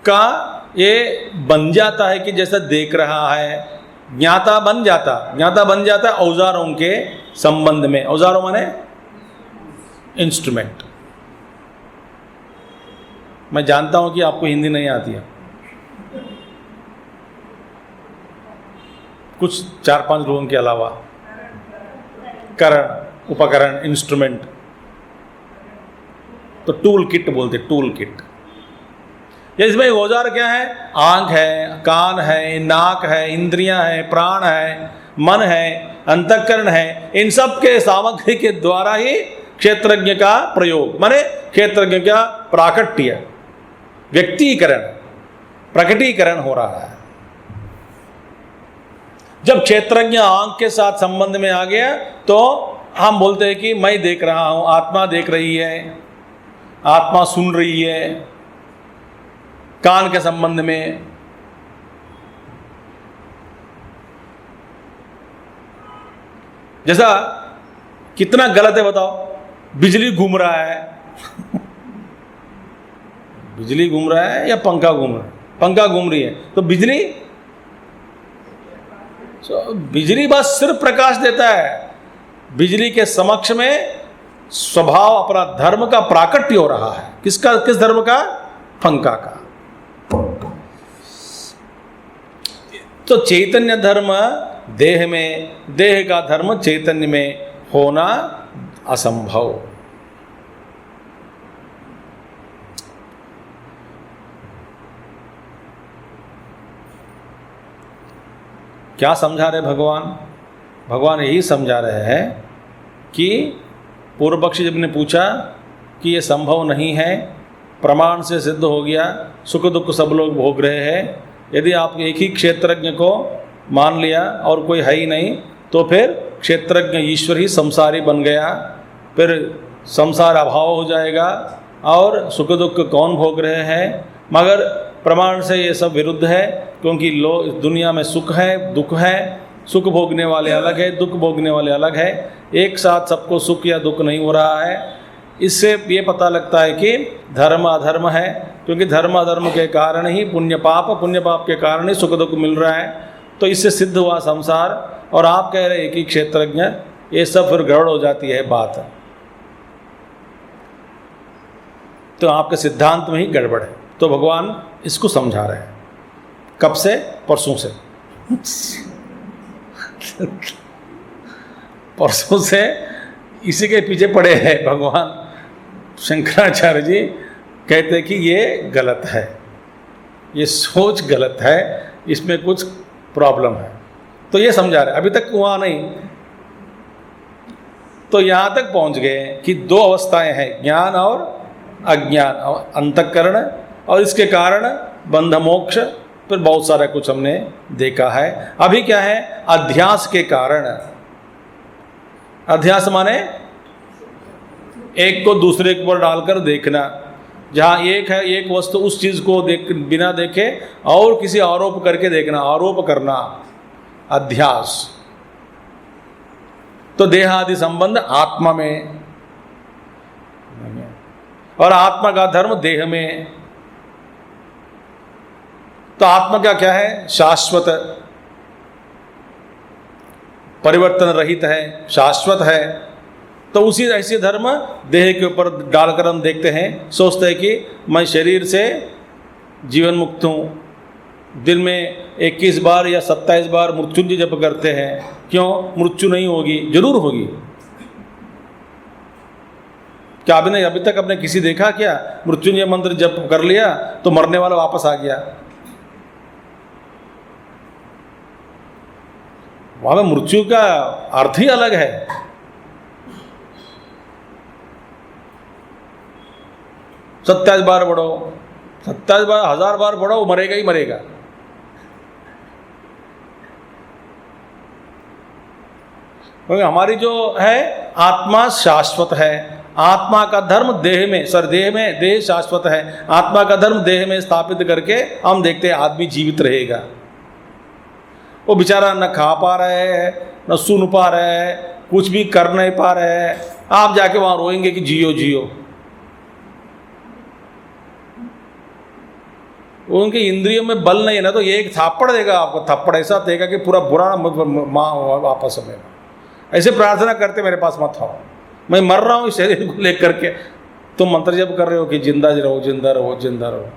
का ये बन जाता है कि जैसा देख रहा है, ज्ञाता बन जाता है औजारों के संबंध में। औजारों माने इंस्ट्रूमेंट। मैं जानता हूं कि आपको हिंदी नहीं आती है, कुछ 4-5 लोगों के अलावा। करण, उपकरण, इंस्ट्रूमेंट, तो टूल किट बोलते, टूल किट। या इसमें औजार क्या है? आंख है, कान है, नाक है, इंद्रियां हैं, प्राण है, मन है, अंतःकरण है। इन सब के सामग्री के द्वारा ही क्षेत्रज्ञ का प्रयोग, माने क्षेत्रज्ञ का प्राकट्य, व्यक्तीकरण, प्रकटीकरण हो रहा है। जब क्षेत्रज्ञ आंख के साथ संबंध में आ गया तो हम बोलते हैं कि मैं देख रहा हूं, आत्मा देख रही है, आत्मा सुन रही है। कान के संबंध में जैसा कितना गलत है बताओ, बिजली घूम रहा है बिजली घूम रहा है या पंखा घूम रहा है? पंखा घूम रही है तो बिजली, बिजली बस सिर्फ प्रकाश देता है। बिजली के समक्ष में स्वभाव अपना धर्म का प्राकट्य हो रहा है। किसका? किस धर्म का? पंखा का। तो चैतन्य धर्म देह में, देह का धर्म चैतन्य में होना असंभव। क्या समझा रहे भगवान? भगवान यही समझा रहे हैं कि पूर्व पक्षी जब ने पूछा कि ये संभव नहीं है, प्रमाण से सिद्ध हो गया, सुख दुख सब लोग भोग रहे हैं, यदि आप एक ही क्षेत्रज्ञ को मान लिया और कोई है ही नहीं, तो फिर क्षेत्रज्ञ ईश्वर ही संसारी बन गया, फिर संसार अभाव हो जाएगा और सुख दुख कौन भोग रहे हैं। मगर प्रमाण से ये सब विरुद्ध है, क्योंकि दुनिया में सुख है, दुख है, सुख भोगने वाले अलग है, दुख भोगने वाले अलग है। एक साथ सबको सुख या दुख नहीं हो रहा है। इससे ये पता लगता है कि धर्म अधर्म है, क्योंकि धर्म अधर्म के कारण ही पुण्य पाप के कारण ही सुख दुख मिल रहा है। तो इससे सिद्ध हुआ संसार, और आप कह रहे हैं कि क्षेत्रज्ञ, ये सब फिर गड़बड़ हो जाती है बात। तो आपके सिद्धांत में ही गड़बड़ है। तो भगवान इसको समझा रहे हैं। कब से? परसों से परसों से इसी के पीछे पड़े हैं भगवान शंकराचार्य जी। कहते हैं कि ये गलत है, ये सोच गलत है, इसमें कुछ प्रॉब्लम है। तो ये समझा रहे, अभी तक वहाँ नहीं, तो यहाँ तक पहुँच गए कि दो अवस्थाएं हैं, ज्ञान और अज्ञान, और अंतःकरण, और इसके कारण बंध मोक्ष, फिर बहुत सारा कुछ हमने देखा है। अभी क्या है? अध्यास के कारण। अध्यास माने एक को दूसरे के ऊपर डालकर देखना। जहाँ एक है, एक वस्तु, उस चीज़ को देख बिना देखे और किसी आरोप करके देखना, आरोप करना, अध्यास। तो देहादि संबंध आत्मा में, और आत्मा का धर्म देह में। तो आत्मा का क्या है? शाश्वत, परिवर्तन रहित है, शाश्वत है। तो उसी ऐसे धर्म देह के ऊपर डालकर हम देखते हैं, सोचते हैं कि मैं शरीर से जीवन मुक्त हूँ। दिन में 21 बार या 27 बार मृत्युंजय जप करते हैं। क्यों? मृत्यु नहीं होगी, जरूर होगी। क्या आपने अभी तक आपने किसी देखा क्या? मृत्युंजय मंत्र जप कर लिया तो मरने वाला वापस आ गया। वहां में मृत्यु का अर्थ ही अलग है। 27 बार बढ़ो, 27 बार, 1000 बार बढ़ो, वो मरेगा ही मरेगा। क्योंकि हमारी जो है आत्मा शाश्वत है। आत्मा का धर्म देह में, देह शाश्वत है। आत्मा का धर्म देह में स्थापित करके हम देखते हैं आदमी जीवित रहेगा। वो बेचारा न खा पा रहे है, न सुन पा रहे है, कुछ भी कर नहीं पा रहे है। आप जाके वहाँ रोएंगे कि जियो जियो। उनके इंद्रियों में बल नहीं है ना, तो ये एक थप्पड़ देगा आपको, थप्पड़ ऐसा देगा कि पूरा बुरा माँ वापस में। ऐसे प्रार्थना करते मेरे पास मत आओ, मैं मर रहा हूँ इस शरीर को लेकर के, तुम मंत्र जप कर रहे हो कि जिंदा रहो जिंदा रहो जिंदा रहो।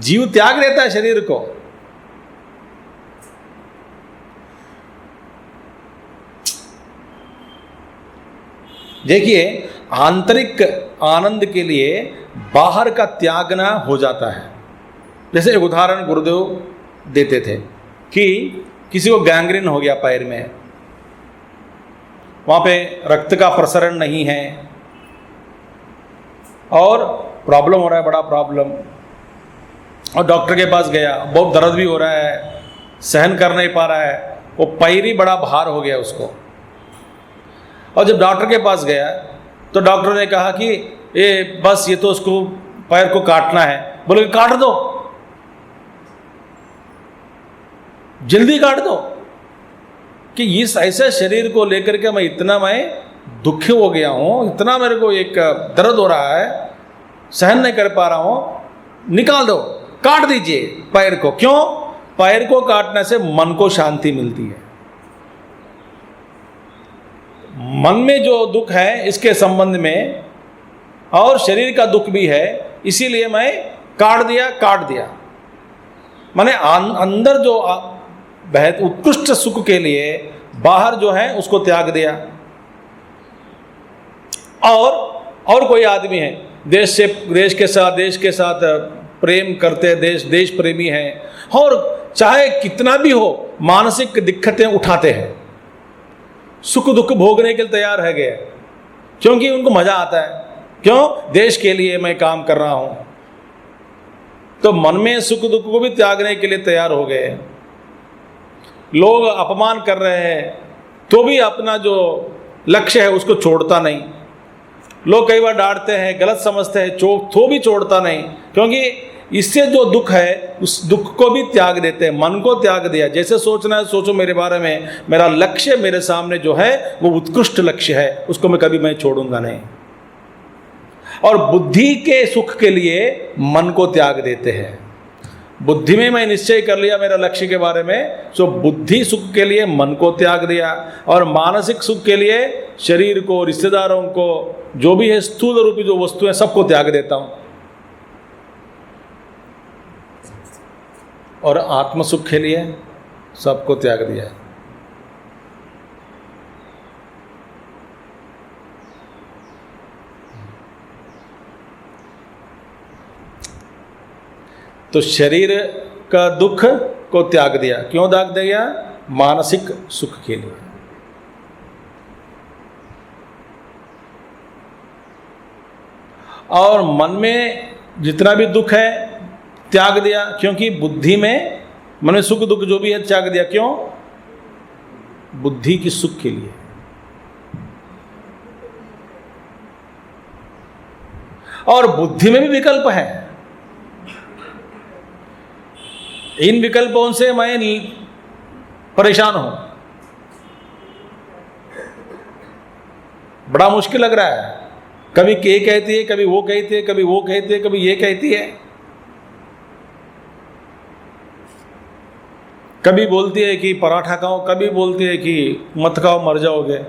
जीव त्याग देता है शरीर को। देखिए, आंतरिक आनंद के लिए बाहर का त्यागना हो जाता है। जैसे एक उदाहरण गुरुदेव देते थे कि किसी को गैंग्रीन हो गया पैर में, वहाँ पे रक्त का प्रसरण नहीं है और प्रॉब्लम हो रहा है, बड़ा प्रॉब्लम, और डॉक्टर के पास गया, बहुत दर्द भी हो रहा है, सहन कर नहीं पा रहा है, वो पैर ही बड़ा भार हो गया उसको। और जब डॉक्टर के पास गया तो डॉक्टर ने कहा कि ये बस ये तो उसको पैर को काटना है। बोले काट दो, जल्दी काट दो। कि इस ऐसे शरीर को लेकर के मैं दुखी हो गया हूँ, इतना मेरे को एक दर्द हो रहा है, सहन नहीं कर पा रहा हूँ, निकाल दो, काट दीजिए पैर को। क्यों? पैर को काटने से मन को शांति मिलती है। मन में जो दुख है इसके संबंध में, और शरीर का दुख भी है, इसीलिए मैं काट दिया। माने अंदर जो बेहद उत्कृष्ट सुख के लिए बाहर जो है उसको त्याग दिया। और कोई आदमी है, देश के साथ प्रेम करते, देश प्रेमी हैं, और चाहे कितना भी हो मानसिक दिक्कतें उठाते हैं, सुख दुख भोगने के लिए तैयार है गए, क्योंकि उनको मजा आता है। क्यों? देश के लिए मैं काम कर रहा हूं। तो मन में सुख दुख को भी त्यागने के लिए तैयार हो गए। लोग अपमान कर रहे हैं तो भी अपना जो लक्ष्य है उसको छोड़ता नहीं। लोग कई बार डांटते हैं, गलत समझते हैं, तो भी छोड़ता नहीं, क्योंकि इससे जो दुख है उस दुख को भी त्याग देते हैं, मन को त्याग दिया। जैसे सोचना है सोचो मेरे बारे में, मेरा लक्ष्य मेरे सामने जो है वो उत्कृष्ट लक्ष्य है, उसको मैं कभी छोड़ूंगा नहीं। और बुद्धि के सुख के लिए मन को त्याग देते हैं। बुद्धि में मैं निश्चय कर लिया मेरा लक्ष्य के बारे में, तो बुद्धि सुख के लिए मन को त्याग दिया, और मानसिक सुख के लिए शरीर को, रिश्तेदारों को, जो भी है स्थूल रूपी जो वस्तु है सबको त्याग देता हूं। और आत्म सुख के लिए सबको त्याग दिया। तो शरीर का दुख को त्याग दिया। क्यों त्याग दिया? मानसिक सुख के लिए। और मन में जितना भी दुख है त्याग दिया, क्योंकि बुद्धि में मन में सुख दुख जो भी है त्याग दिया। क्यों? बुद्धि की सुख के लिए। और बुद्धि में भी विकल्प है। इन विकल्पों से मैं परेशान हूं, बड़ा मुश्किल लग रहा है। कभी ये कहती है, कभी वो कहती है, कभी वो कहती है, कभी ये कहती है, कभी बोलती है कि पराठा खाओ, कभी बोलती है कि मत खाओ मर जाओगे।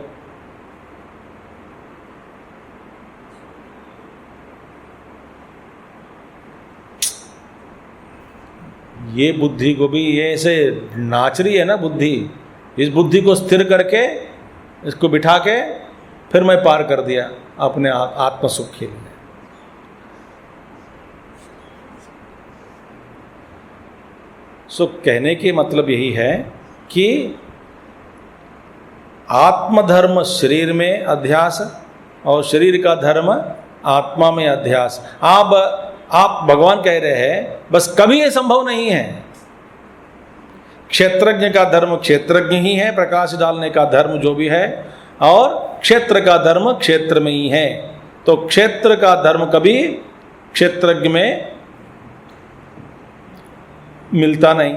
ये बुद्धि को भी ये ऐसे नाच रही है ना बुद्धि। इस बुद्धि को स्थिर करके इसको बिठा के फिर मैं पार कर दिया अपने आत्म सुख के लिए। सो कहने के मतलब यही है कि आत्मधर्म शरीर में अध्यास और शरीर का धर्म आत्मा में अध्यास। आप भगवान कह रहे हैं बस कभी ये संभव नहीं है। क्षेत्रज्ञ का धर्म क्षेत्रज्ञ ही है, प्रकाश डालने का धर्म जो भी है, और क्षेत्र का धर्म क्षेत्र में ही है। तो क्षेत्र का धर्म कभी क्षेत्रज्ञ में मिलता नहीं,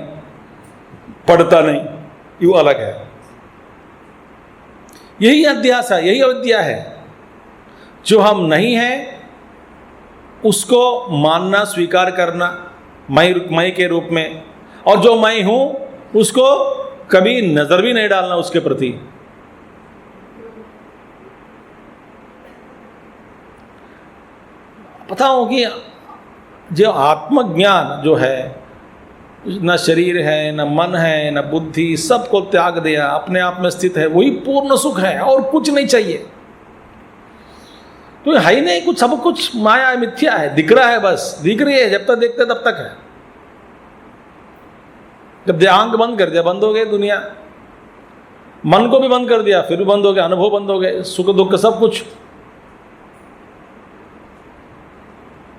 पड़ता नहीं, ये अलग है। यही अध्यास है, यही अविद्या है। जो हम नहीं हैं उसको मानना, स्वीकार करना मैं के रूप में, और जो मैं हूं उसको कभी नजर भी नहीं डालना उसके प्रति। पता हो कि जो आत्मज्ञान जो है, न शरीर है, न मन है, न बुद्धि, सबको त्याग दिया, अपने आप में स्थित है, वही पूर्ण सुख है और कुछ नहीं चाहिए। तो है ही नहीं कुछ, सब कुछ माया है, मिथ्या है, दिख रहा है, बस दिख रही है, जब तक देखते तब तक है। जब आंख बंद कर दिया बंद हो गई दुनिया, मन को भी बंद कर दिया फिर भी बंद हो गया, अनुभव बंद हो गए, सुख दुख सब कुछ।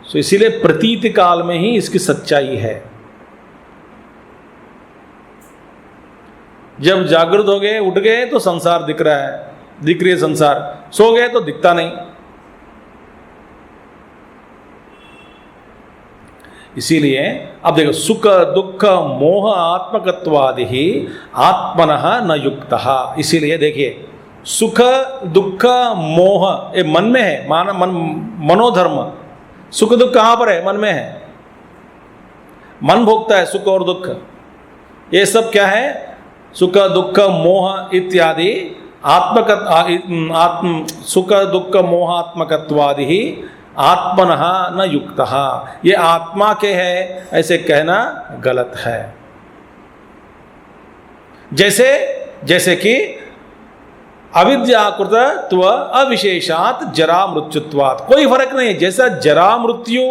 तो इसीलिए प्रतीत काल में ही इसकी सच्चाई है। जब जागृत हो गए, उठ गए तो संसार दिख रहा है, दिख रही है संसार, सो गए तो दिखता नहीं। इसीलिए अब देखो, सुख दुख मोह आत्मकत्वादि ही आत्मनः न युक्तः। इसीलिए देखिए, सुख दुख मोह ये मन में है, मनोधर्म। सुख दुख कहां पर है? मन में है। मन भोगता है सुख और दुख। ये सब क्या है? सुख दुख मोह इत्यादि सुख दुख मोहात्मकत्वादि ही आत्मनः न युक्तः। ये आत्मा के है ऐसे कहना गलत है। जैसे कि अविद्याकृतत्व अविशेषात जरा मृत्युत्वात्, कोई फर्क नहीं। जैसा जरा मृत्यु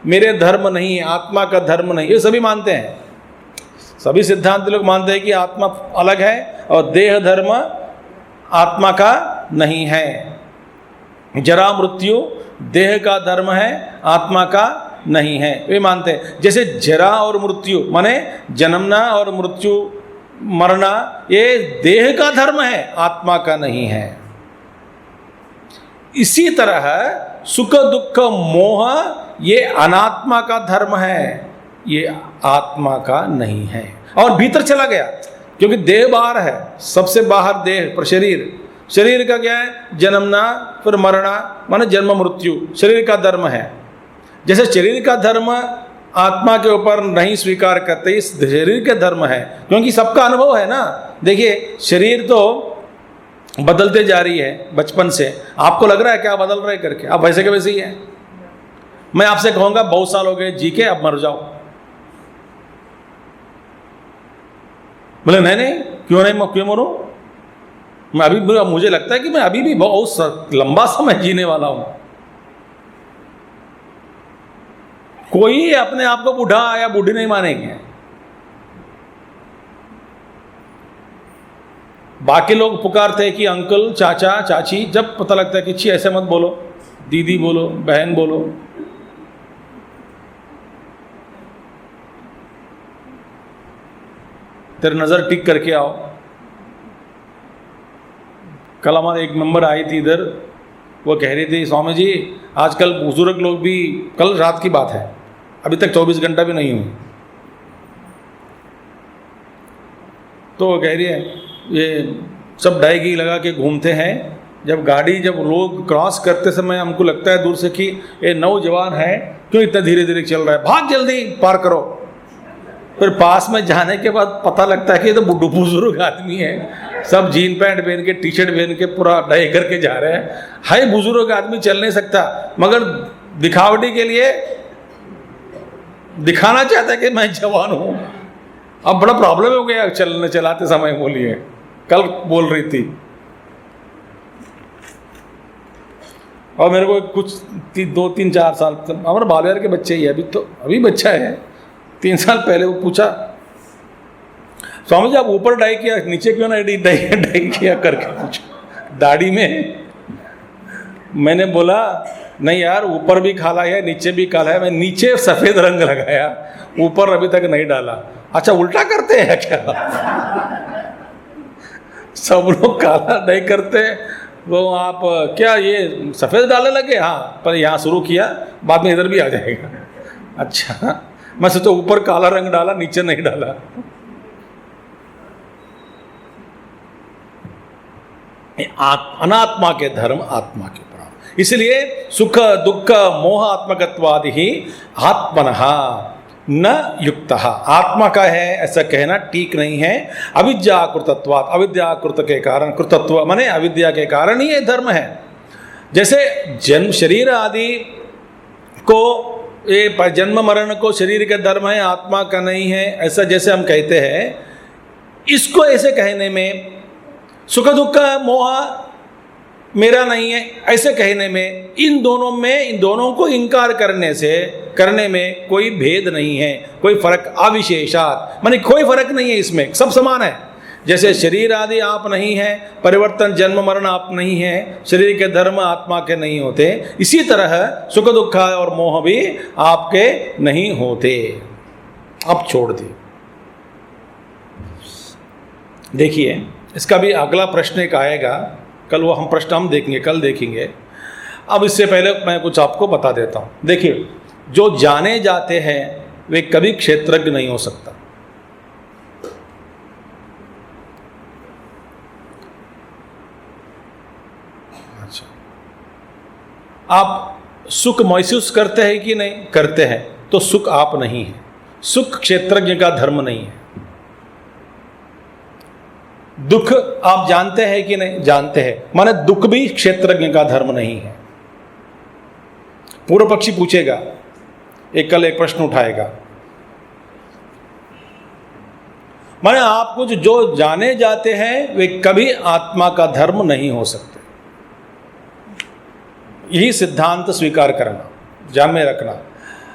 मेरे धर्म नहीं, आत्मा का धर्म नहीं, ये सभी मानते हैं। सभी सिद्धांत लोग मानते हैं कि आत्मा अलग है और देह धर्म आत्मा का नहीं है। जरा मृत्यु देह का धर्म है, आत्मा का नहीं है, वे मानते हैं। जैसे जरा और मृत्यु माने जन्मना और मृत्यु मरना, ये देह का धर्म है, आत्मा का नहीं है। इसी तरह सुख दुख मोह ये अनात्मा का धर्म है, ये आत्मा का नहीं है। और भीतर चला गया, क्योंकि देह बाहर है, सबसे बाहर देह पर शरीर का क्या है? जन्मना फिर मरना, माने जन्म मृत्यु शरीर का धर्म है। जैसे शरीर का धर्म आत्मा के ऊपर नहीं स्वीकार करते, इस शरीर के धर्म है, क्योंकि सबका अनुभव है ना। देखिए, शरीर तो बदलते जा रही है बचपन से। आपको लग रहा है क्या बदल रहे करके? आप वैसे के वैसे ही है। मैं आपसे कहूंगा बहुत साल हो गए जी के, अब मर जाओ, बोले नहीं, क्यों मरूं? मैं अभी, मुझे लगता है कि मैं अभी भी बहुत लंबा समय जीने वाला हूं। कोई अपने आप को बूढ़ा या बूढ़ी नहीं मानेंगे। बाकी लोग पुकारते हैं कि अंकल, चाचा, चाची, जब पता लगता है कि छी ऐसे मत बोलो, दीदी बोलो, बहन बोलो। तेरे नजर टिक करके आओ। कल हमारे एक मेंबर आई थी इधर, वो कह रही थी स्वामी जी आजकल बुजुर्ग लोग भी, कल रात की बात है, अभी तक 24 घंटा भी नहीं हुई, तो वो कह रही है ये सब डायगी लगा के घूमते हैं। जब लोग क्रॉस करते समय हमको लगता है दूर से कि ये नौजवान है, क्यों इतना धीरे धीरे चल रहा है, भाग जल्दी पार करो। फिर पास में जाने के बाद पता लगता है कि ये तो बुजुर्ग आदमी है, सब जीन पैंट पहन के, टी शर्ट पहन के पूरा डाई करके जा रहे हैं। हाय, बुजुर्ग आदमी चल नहीं सकता, मगर दिखावटी के लिए दिखाना चाहता है कि मैं जवान हूं। अब बड़ा प्रॉब्लम हो गया चलाते समय। बोलिए, कल बोल रही थी, और मेरे को कुछ 2-3-4 साल, हमारे बालियार के बच्चे ही है, अभी बच्चा है, 3 साल पहले वो पूछा स्वामी जी आप ऊपर डाई किया, नीचे क्यों नहीं डाई किया करके पूछा, दाढ़ी में। मैंने बोला नहीं यार, ऊपर भी काला है नीचे भी काला है, मैं नीचे सफेद रंग लगाया, ऊपर अभी तक नहीं डाला। अच्छा, उल्टा करते हैं क्या? सब लोग काला डाई करते हैं, वो आप क्या ये सफेद डालने लगे? हाँ, पर यहाँ शुरू किया, बाद में इधर भी आ जाएगा। अच्छा, मैं सोचा ऊपर काला रंग डाला, नीचे नहीं डाला। अनात्मा के धर्म आत्मा के प्राण, इसलिए सुख दुख मोहात्मकत्वादि ही आत्मनः न युक्तः, आत्मा का है ऐसा कहना ठीक नहीं है। अविद्याकृतत्वात्, अविद्याकृत के कारण, कृतत्व माने अविद्या के कारण ही ये धर्म है। जैसे जन्म शरीर आदि को, ये जन्म मरण को शरीर का धर्म है, आत्मा का नहीं है, ऐसा जैसे हम कहते हैं, इसको ऐसे कहने में, सुख दुख मोह मेरा नहीं है ऐसे कहने में, इन दोनों को इनकार करने में कोई भेद नहीं है, कोई फर्क, अविशेषात माने कोई फर्क नहीं है, इसमें सब समान है। जैसे शरीर आदि आप नहीं है, परिवर्तन जन्म मरण आप नहीं है, शरीर के धर्म आत्मा के नहीं होते, इसी तरह सुख दुख और मोह भी आपके नहीं होते। अब छोड़ दिए। देखिए इसका भी अगला प्रश्न एक आएगा, कल वो हम प्रश्न हम देखेंगे, कल देखेंगे। अब इससे पहले मैं कुछ आपको बता देता हूँ। देखिए जो जाने जाते हैं वे कभी क्षेत्रज्ञ नहीं हो सकता। अच्छा, आप सुख महसूस करते हैं कि नहीं करते हैं, तो सुख आप नहीं है, सुख क्षेत्रज्ञ का धर्म नहीं है। दुख आप जानते हैं कि नहीं जानते हैं, माने दुख भी क्षेत्रज्ञ का धर्म नहीं है। पूर्व पक्षी पूछेगा, कल एक प्रश्न उठाएगा, माने आप कुछ जो जाने जाते हैं वे कभी आत्मा का धर्म नहीं हो सकते। यही सिद्धांत स्वीकार करना, ध्यान में रखना।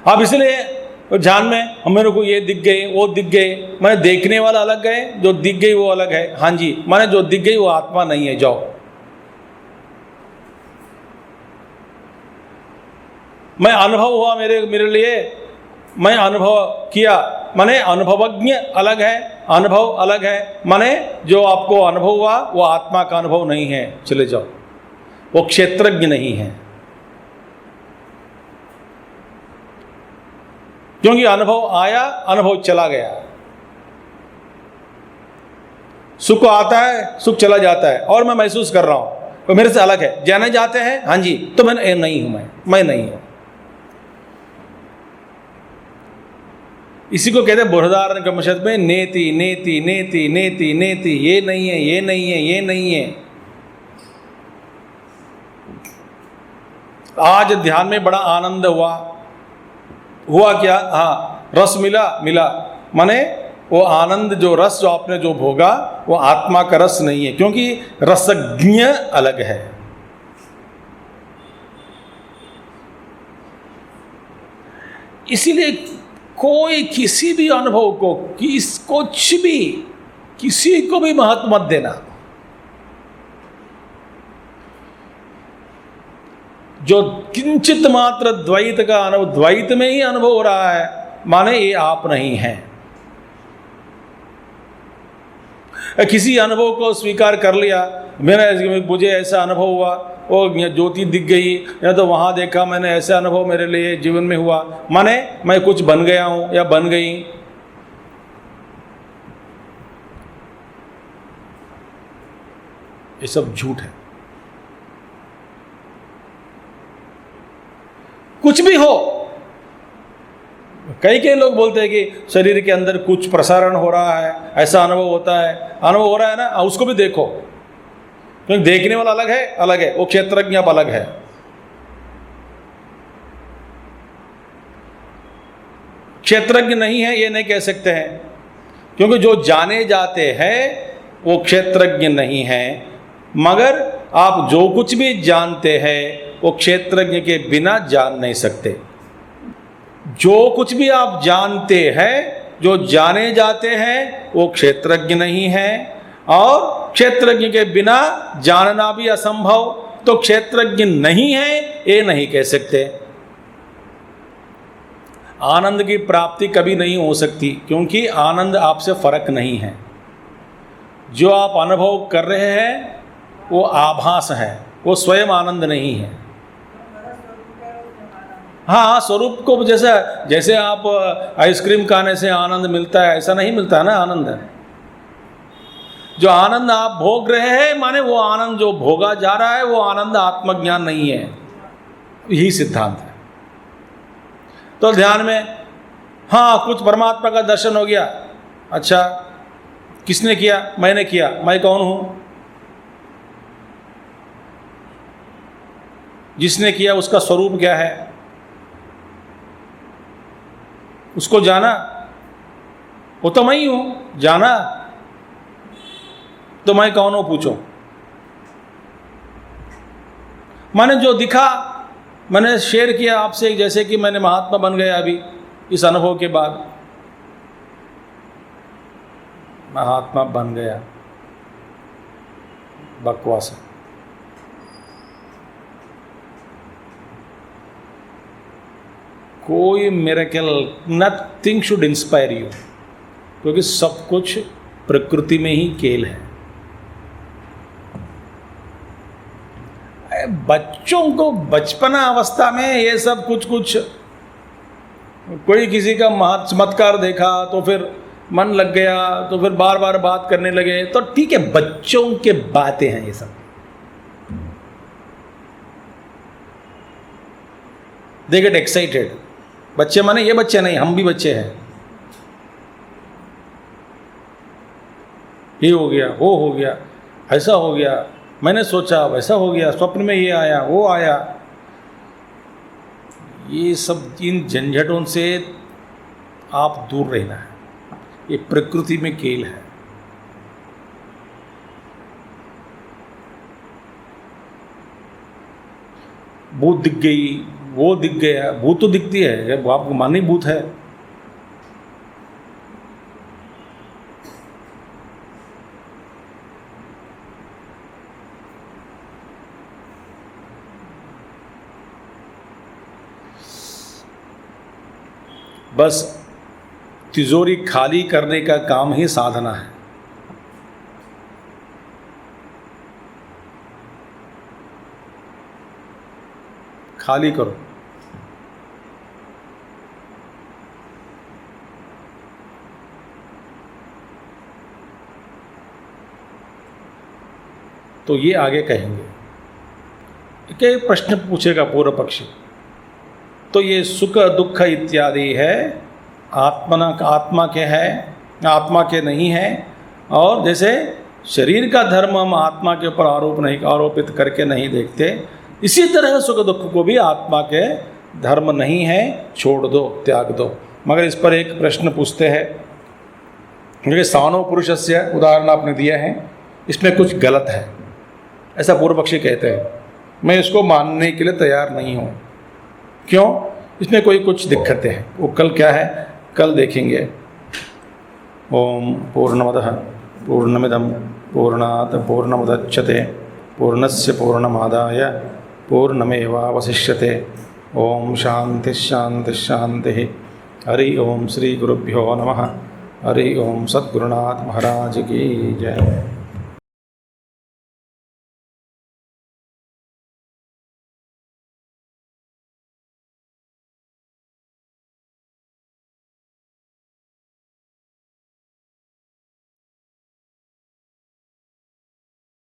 अब इसलिए ध्यान में, मेरे को ये दिख गए वो दिख गए, मैंने देखने वाला अलग है, जो दिख गई वो अलग है। हाँ जी, माने जो दिख गई वो आत्मा नहीं है, जाओ। मैं अनुभव हुआ मेरे लिए, मैं अनुभव किया, माने अनुभवज्ञ अलग है, अनुभव अलग है, माने जो आपको अनुभव हुआ वो आत्मा का अनुभव नहीं है, चले जाओ, वो क्षेत्रज्ञ नहीं है। क्योंकि अनुभव आया, अनुभव चला गया। सुख आता है, सुख चला जाता है, और मैं महसूस कर रहा हूं, वो मेरे से अलग है। जाने जाते हैं, हाँ जी, तो मैं नहीं हूं, मैं नहीं हूं। इसी को कहते हैं बृहदारण्यक उपनिषद में नेति नेति नेति नेति नेति, ये नहीं है, ये नहीं है, ये नहीं है। आज ध्यान में बड़ा आनंद हुआ क्या? हाँ, रस मिला, माने वो आनंद, जो रस जो आपने जो भोगा वो आत्मा का रस नहीं है, क्योंकि रसज्ञ अलग है। इसीलिए कोई किसी भी अनुभव को, किसी को भी महत्व मत देना। जो किंचित मात्र द्वैत का अनुभव, द्वैत में ही अनुभव हो रहा है, माने ये आप नहीं हैं। किसी अनुभव को स्वीकार कर लिया, मुझे ऐसा अनुभव हुआ, वो ज्योति दिख गई, या तो वहाँ देखा मैंने, ऐसा अनुभव मेरे लिए जीवन में हुआ, माने मैं कुछ बन गया हूँ या बन गई। ये सब झूठ है। कुछ भी हो, कई लोग बोलते हैं कि शरीर के अंदर कुछ प्रसारण हो रहा है, ऐसा अनुभव होता है, अनुभव हो रहा है ना, उसको भी देखो, क्योंकि देखने वाला अलग है, वो क्षेत्रज्ञ आप अलग है। क्षेत्रज्ञ नहीं है ये नहीं कह सकते हैं, क्योंकि जो जाने जाते हैं वो क्षेत्रज्ञ नहीं है, मगर आप जो कुछ भी जानते हैं वो क्षेत्रज्ञ के बिना जान नहीं सकते। जो कुछ भी आप जानते हैं, जो जाने जाते हैं, वो क्षेत्रज्ञ नहीं है, और क्षेत्रज्ञ के बिना जानना भी असंभव, तो क्षेत्रज्ञ नहीं है ये नहीं कह सकते। आनंद की प्राप्ति कभी नहीं हो सकती, क्योंकि आनंद आपसे फर्क नहीं है। जो आप अनुभव कर रहे हैं वो आभास है, वो स्वयं आनंद नहीं है। हाँ, स्वरूप को जैसे आप आइसक्रीम खाने से आनंद मिलता है, ऐसा नहीं मिलता है ना आनंद। जो आनंद आप भोग रहे हैं, माने वो आनंद जो भोगा जा रहा है वो आनंद आत्मज्ञान नहीं है। यही सिद्धांत है। तो ध्यान में हाँ कुछ परमात्मा का दर्शन हो गया, अच्छा किसने किया? मैंने किया। मैं कौन हूँ? जिसने किया उसका स्वरूप क्या है? उसको जाना? वो तो मैं ही हूँ। जाना तो मैं कौन हूँ पूछो। मैंने जो दिखा मैंने शेयर किया आपसे, जैसे कि मैंने महात्मा बन गया अभी इस अनुभव के बाद, महात्मा बन गया, बकवास है। कोई miracle, nothing should inspire you, क्योंकि सब कुछ प्रकृति में ही खेल है। बच्चों को बचपना अवस्था में ये सब कुछ कोई किसी का चमत्कार देखा तो फिर मन लग गया, तो फिर बार बार बात करने लगे, तो ठीक है, बच्चों के बातें हैं ये सब। They get excited. बच्चे माने ये बच्चे नहीं, हम भी बच्चे हैं। ये हो गया, वो हो गया, ऐसा हो गया, मैंने सोचा वैसा हो गया, स्वप्न में ये आया वो आया। ये सब इन झंझटों से आप दूर रहना है। ये प्रकृति में खेल है। भूत दिख गई, वो दिख गया। भूत तो दिखती है, आपको मानी भूत है। बस तिजोरी खाली करने का काम ही साधना है। खाली करो। तो ये आगे कहेंगे कि प्रश्न पूछेगा पूर्व पक्षी। तो ये सुख दुख इत्यादि है आत्मा के है, आत्मा के नहीं है। और जैसे शरीर का धर्म हम आत्मा के ऊपर आरोपित करके नहीं देखते, इसी तरह सुख दुख को भी आत्मा के धर्म नहीं है, छोड़ दो, त्याग दो। मगर इस पर एक प्रश्न पूछते हैं, क्योंकि सानो पुरुषस्य उदाहरण आपने दिया है, इसमें कुछ गलत है, ऐसा पूर्व पक्षी कहते हैं। मैं इसको मानने के लिए तैयार नहीं हूँ। क्यों? इसमें कुछ दिक्कतें हैं। वो कल क्या है, कल देखेंगे। ओम पूर्णमदः पूर्णमिदं पूर्णात् पूर्णमुदच्यते पूर्णस्य पूर्णमादाय पूर्णमेवावशिष्यते। ओम शांति शांति शांति। हरि ओम श्री गुरुभ्यो नमः। हरि ओम सद्गुरुनाथ महाराज की जय।